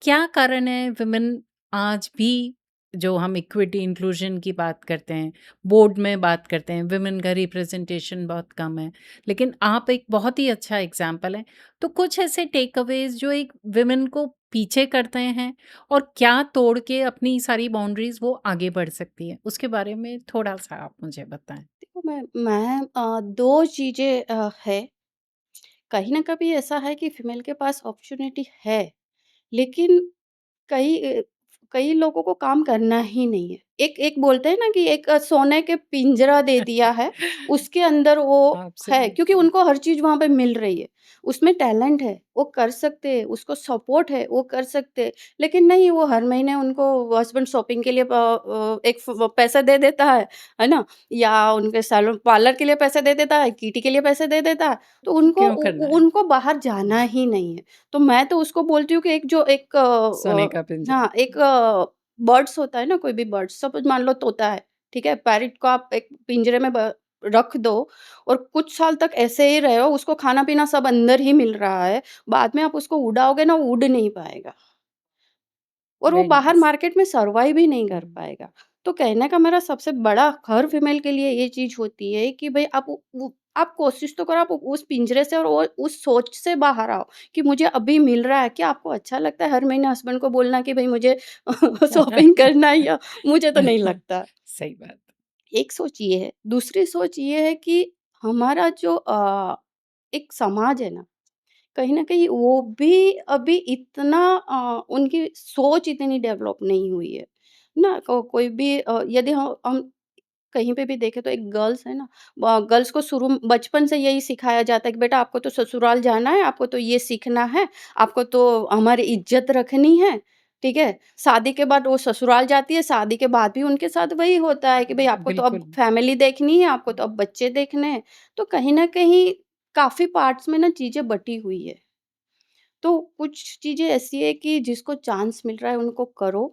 क्या कारण है वुमेन आज भी, जो हम इक्विटी इंक्लूजन की बात करते हैं, बोर्ड में बात करते हैं, वुमेन का रिप्रेजेंटेशन बहुत कम है, लेकिन आप एक बहुत ही अच्छा एग्ज़ाम्पल हैं। तो कुछ ऐसे टेक अवेज़ जो एक वुमेन को पीछे करते हैं और क्या तोड़ के अपनी सारी बाउंड्रीज़ वो आगे बढ़ सकती है, उसके बारे में थोड़ा-सा आप मुझे बताएँ? देखो मैं 2 चीज़ें है। कहीं न कभी ऐसा है कि फीमेल के पास अपॉर्च्युनिटी है, लेकिन कई कई लोगों को काम करना ही नहीं है। एक एक बोलते हैं ना कि एक सोने के पिंजरा दे दिया है, उसके अंदर वो है क्योंकि एब्सोल्युटली। उनको हर चीज़ वहाँ पे मिल रही है। उसमें टैलेंट है, वो कर सकते हैं, उसको सपोर्ट है, वो कर सकते हैं। लेकिन नहीं, वो हर महीने उनको हस्बैंड शॉपिंग के लिए एक फ पैसा दे देता है ना? या उनके सैलून पार्लर के लिए पैसे दे देता है, किटी के लिए पैसे दे देता है, तो तो उनको क्यों करना है? उनको बाहर जाना हुँ, ही नहीं है। तो मैं तो उसको बोलती हूँ कि एक जो एक सोने का पिंजरा। हाँ, एक बर्ड्स होता है ना, कोई भी बर्ड्स सपोज़ मान लो तोता है, ठीक है? पैरट को आप एक पिंजरे में ब रख दो और कुछ साल तक ऐसे ही रहे हो, उसको खाना-पीना सब अंदर ही मिल रहा है, बाद में आप उसको उड़ाओगे ना, वो उड़ नहीं पाएगा। और वो वेरी बाहर नाइस। मार्केट में सर्वाइव भी नहीं कर हुँ, पाएगा। तो कहने का मेरा सबसे बड़ा हर फीमेल के लिए ये चीज़ होती है कि भई आप कोशिश तो करो, आप उस पिंजरे से और वो उस सोच से बाहर आओ कि मुझे अभी मिल रहा है। क्या आपको अच्छा लगता है हर महीने हस्बैंड को बोलना कि भई मुझे शॉपिंग करना है, या मुझे तो नहीं लगता। सही बात। एक सोच ये है। दूसरी सोच ये है कि हमारा जो एक समाज है ना, कहीं न कहीं वो भी अभी इतना उनकी सोच इतनी डेवलप नहीं हुई है। ना कोई भी यदि हम कहीं पे भी देखें तो एक गर्ल्स है ना, गर्ल्स को शुरू बचपन से यही सिखाया जाता है कि बेटा आपको तो ससुराल जाना है, आपको तो ये सीखना है, आपको तो हमारी इज़्ज़त रखनी है, ठीक है? शादी के बाद वो ससुराल जाती है, शादी के बाद भी उनके साथ वही होता है कि भई आपको तो अब बिल्कुल। फैमिली देखनी है, आपको तो अब बच्चे देखने हैं। तो कहीं न कहीं काफ़ी पार्ट्स में ना चीज़ें बटी हुई है। तो कुछ चीज़ें ऐसी है कि जिसको चांस मिल रहा है उनको करो,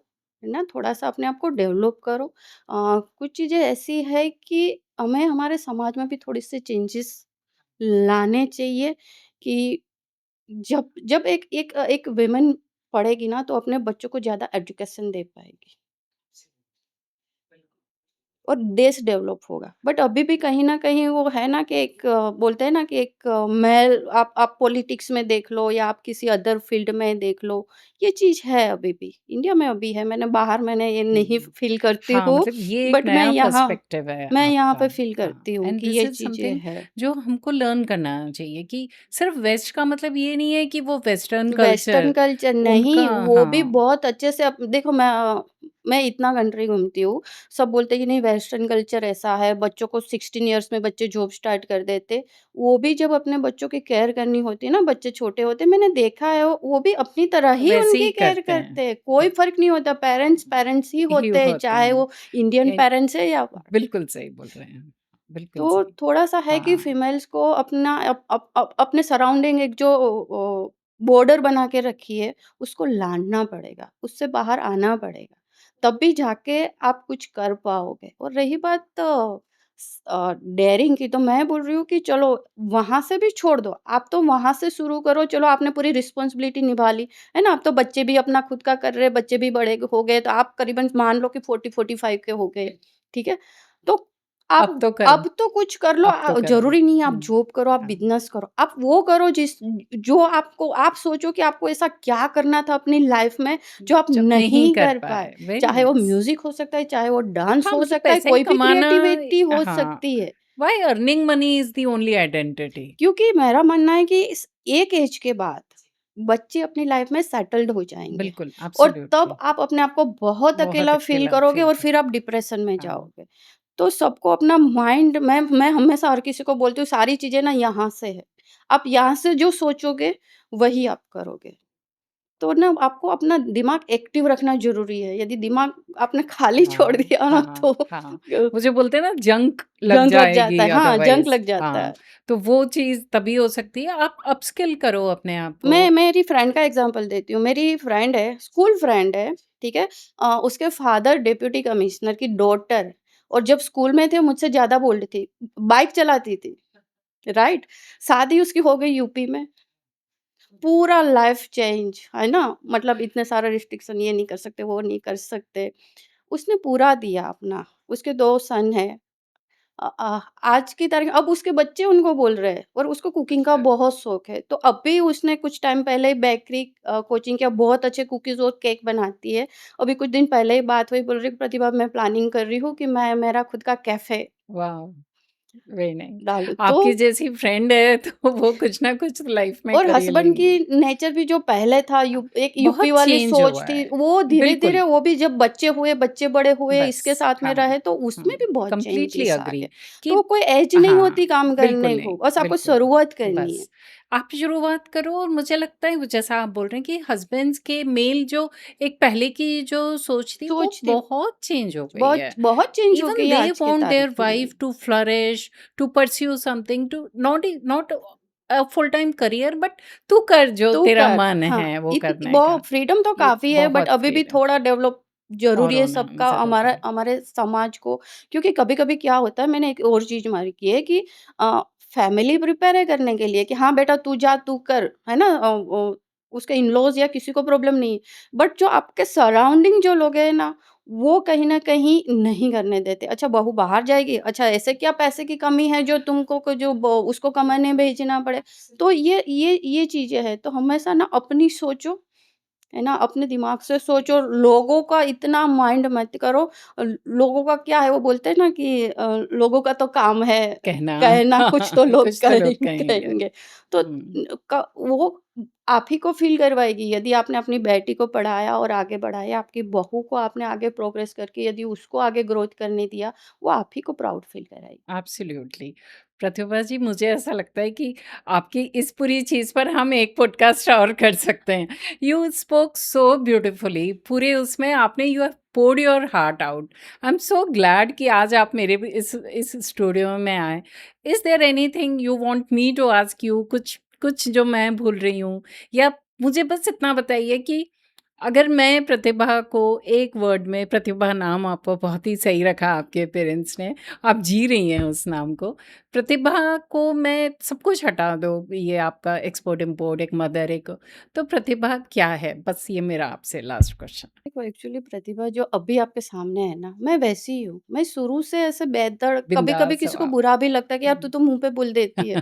है ना? थोड़ा-सा अपने आप को डेवलप करो। कुछ चीज़ें ऐसी है कि हमें हमारे समाज में भी थोड़ी-सी चेंजेस लाने चाहिए कि जब जब एक वुमन पढ़ेगी ना तो अपने बच्चों को ज़्यादा एजुकेशन दे पाएगी। और देश डेवलप होगा। बट अभी भी कहीं न कहीं वो है ना कि एक बोलते हैं ना कि एक मेल आप पॉलिटिक्स में देख लो या आप किसी अदर फ़ील्ड में देख लो, ये चीज़ है अभी भी। इंडिया में अभी है, मैंने ये नहीं हुँ। फ़ील करती हाँ, हूँ, मतलब ये एक बट नया पर्सपेक्टिव है मैं यहाँ आपका। पे फ़ील हाँ, करती हूँ एंड कि दिस ये इज़ चीज़ें समथिंग हैं। जो हमको लर्न करना चाहिए कि सिर्फ़ वेस्ट का मतलब ये नहीं है कि वो वेस्टर्न वेस्टर्न कल्चर कल्चर नहीं, उनका। वो भी हाँ, बहुत अच्छे से अब देखो मैं इतना कंट्री घूमती हूँ, सब बोलते हैं कि नहीं वेस्टर्न कल्चर ऐसा है, बच्चों को 16 इयर्स में बच्चे जॉब स्टार्ट कर देते। वो भी जब अपने बच्चों की केयर करनी होती है ना, बच्चे छोटे होते हैं, मैंने देखा है वो भी अपनी तरह ही वैसे ही उनकी केयर करते हैं। करते हैं, कोई फ़र्क नहीं होता, पेरेंट्स पेरेंट्स ही ही होते हैं, होते चाहे हैं। वो इंडियन ए पेरेंट्स है या बिल्कुल सही बोल रहे हैं। बिल्कुल तो सही। थोड़ा-सा है कि हाँ, फीमेल्स को अपना अपने सराउंडिंग एक जो बॉर्डर बना के रखी है, उसको लाना पड़ेगा, उससे बाहर आना पड़ेगा। तब भी जाके आप कुछ कर पाओगे। और रही बात डेयरिंग की, तो मैं बोल रही हूँ कि चलो वहाँ से भी छोड़ दो, आप तो वहाँ से शुरू करो, चलो आपने पूरी रिस्पॉन्सिबिलिटी निभा ली, है ना? अब तो बच्चे भी अपना खुद का कर रहे हैं, बच्चे भी बड़े हो गए, तो आप करीबन मान लो कि 40-45 के हो गए, ठीक है? तो आप अब तो करो, अब तो कुछ कर लो, अब तो कर लो। ज़रूरी नहीं है आप हुँ, जॉब करो, आप हाँ, बिज़नेस करो, आप वो करो जो आपको, आप सोचो कि आपको ऐसा क्या करना था अपनी लाइफ़ में जो आप जब नहीं नहीं कर कर पाए। पाए, वेरी चाहे वो नाइस। म्यूज़िक हो सकता है, चाहे वो डांस हाँ, हो मतलब सकता है, पैसे कोई भी कमाना क्रिएटिविटी हो हाँ, सकती है। Why earning money is the only identity. क्योंकि मेरा मानना है कि इस एक एज के बाद बच्चे अपनी लाइफ़ में सेटल्ड हो जाएँगे बिल्कुल, और तब एब्सोल्युटली, आप अपने आप को बहुत बहुत अकेला फ़ील अकेला करोगे फ़ील और कर फिर आप डिप्रेशन में हाँ, जाओगे। तो सबको अपना माइंड, मैं हमेशा हर किसी को बोलती हूँ, सारी चीज़ें ना यहाँ से है। आप यहाँ से जो सोचोगे वही आप करोगे। तो ना आपको अपना दिमाग एक्टिव रखना ज़रूरी है। यदि दिमाग आपने खाली छोड़ हाँ, दिया ना हाँ, तो हाँ। वो जो बोलते हैं ना जंक लग जंक लग जाता जाएगी है। हाँ, जंक अदरवाइज़ लग जाता हाँ, है। तो वो चीज़ तभी हो सकती है आप अपस्किल करो अपने आप मैं को। मेरी फ्रेंड का एग्ज़ाम्पल देती हूँ। मेरी फ्रेंड है, स्कूल फ्रेंड है, ठीक है? उसके फादर डिप्टी कमिश्नर की डॉटर, और जब स्कूल में थे मुझसे ज़्यादा बोल्ड थी, बाइक चलाती थी, राइट? शादी उसकी हो गई यूपी में, पूरा लाइफ़ चेंज, है ना? मतलब इतने सारे रिस्ट्रिक्शन, ये नहीं कर सकते, वो नहीं कर सकते। उसने पूरा दिया अपना, उसके 2 सन हैं। आज की तारीख अब उसके बच्चे उनको बोल रहे हैं और उसको कुकिंग का बहुत शौक है। तो अभी उसने कुछ टाइम पहले ही बेकरी कोचिंग किया, बहुत अच्छे कुकीज़ और केक बनाती है। अभी कुछ दिन पहले ही बात हुई, बोल रही प्रतिभा मैं प्लानिंग कर रही हूँ कि मैं मेरा खुद का कैफ़े वाओ! Very nice. डालूँ। तो आपकी जैसी फ्रेंड है तो वो कुछ ना कुछ लाइफ़ में और कर ही हस्बैंड लेंगी। की नेचर भी जो पहले था, एक यूपी बहुत वाली चेंज सोच हुआ थी, है। वो बिल्कुल, धीरे-धीरे वो भी जब बच्चे हुए, बच्चे बड़े हुए, बस इसके साथ में हाँ, रहे तो हाँ, उसमें भी बहुत कंप्लीटली चेंजेस आ एग्री गए। कि तो कोई एज नहीं हाँ, होती काम बिल्कुल करने नहीं, को, बस आपको बिल्कुल, शुरुआत करनी है। बस। आप शुरुआत करो और मुझे लगता है वो जैसा आप बोल रहे हैं कि हस्बैंड्स के मेल जो एक पहले की जो सोच थी वो सोचती बहुत चेंज हो गई बहुत है। बहुत चेंज हो Even गई है they आज के want their तारीख में। wife to flourish, to pursue something, to not a full-time career, but तू कर जो तू तेरा कर, मन हाँ, है वो इत करने का। बहुत फ्रीडम तो ये काफ़ी है, बट बहुत अभी भी फ्रीडम थोड़ा डेवलप और ज़रूरी है होना सबका, ज़रूर हमारा है। हमारे समाज को। क्योंकि कभी-कभी क्या होता है, मैंने एक और चीज़ मारी की है कि फैमिली प्रिपेयर है करने के लिए कि हाँ बेटा तू जा, तू कर, है ना? उसके इन-लॉज़ या किसी को प्रॉब्लम नहीं है। बट जो आपके सराउंडिंग जो लोग हैं ना, वो कहीं न कहीं नहीं करने देते। अच्छा बहू बाहर जाएगी, अच्छा ऐसे क्या पैसे की कमी है जो तुमको को जो ब उसको कमाने भेजना पड़े? तो ये चीज़ें हैं, तो हमेशा ना अपनी सोचो, है ना? अपने दिमाग से सोचो, लोगों का इतना माइंड मत करो। लोगों का क्या है, वो बोलते हैं ना कि लोगों का तो काम है कहना कहना, कुछ तो लोग कुछ तो लोग कहेंगे। कहेंगे। तो हुँ, वो आप ही को फ़ील करवाएगी, यदि आपने अपनी बेटी को पढ़ाया और आगे बढ़ाया, आपकी बहू को आपने आगे प्रोग्रेस करके यदि उसको आगे ग्रोथ करने दिया, वो आप ही को प्राउड फ़ील कराएगी। एब्सोल्युटली। प्रतिभा जी मुझे ऐसा लगता है कि आपकी इस पूरी चीज़ पर हम एक पॉडकास्ट और कर सकते हैं। यू स्पोक सो ब्यूटीफुली पूरे उसमें आपने you have poured your heart out. I am so glad कि आज आप मेरे भी इस स्टूडियो में आए। Is there anything you want me to ask you कुछ कुछ जो मैं भूल रही हूँ या मुझे बस इतना बताइए कि अगर मैं प्रतिभा को एक वर्ड में प्रतिभा नाम आपको बहुत ही सही रखा आपके पेरेंट्स ने, आप जी रही हैं उस नाम को। प्रतिभा को मैं सब कुछ हटा दो, ये आपका एक्सपोर्ट-इम्पोर्ट, एक मदर एक तो प्रतिभा क्या है? बस ये मेरा आपसे लास्ट क्वेश्चन है। देखो एक्चुअली प्रतिभा जो अभी आपके सामने है ना, मैं वैसी ही हूँ। मैं शुरू से ऐसे बेहतर, कभी-कभी बिंदास किसी को स्वभाव। बुरा भी लगता है कि यार तू तो मुँह पे बोल देती है।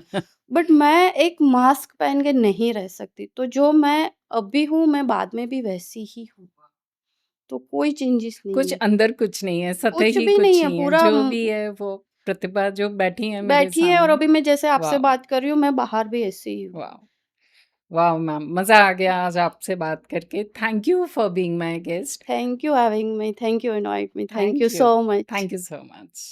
बट मैं एक मास्क पहन के नहीं रह सकती। तो जो मैं अभी हूँ, मैं बाद में भी वैसी ही हूँ। तो कोई चेंजेस नहीं कुछ है। अंदर कुछ नहीं है, कुछ सतही भी नहीं कुछ है, ही है, पूरा जो भी है वो प्रतिभा जो बैठी हैं मेरे बैठी है, और सामने। अभी मैं जैसे आपसे वाह! बात कर रही हूँ, मैं बाहर भी ऐसे ही हूँ। वाह! वाह मैम! मज़ा आ गया आज आपसे बात करके। Thank you for being my guest. Thank you having me, thank you invite me, thank you Thank you. So much. Thank you so much.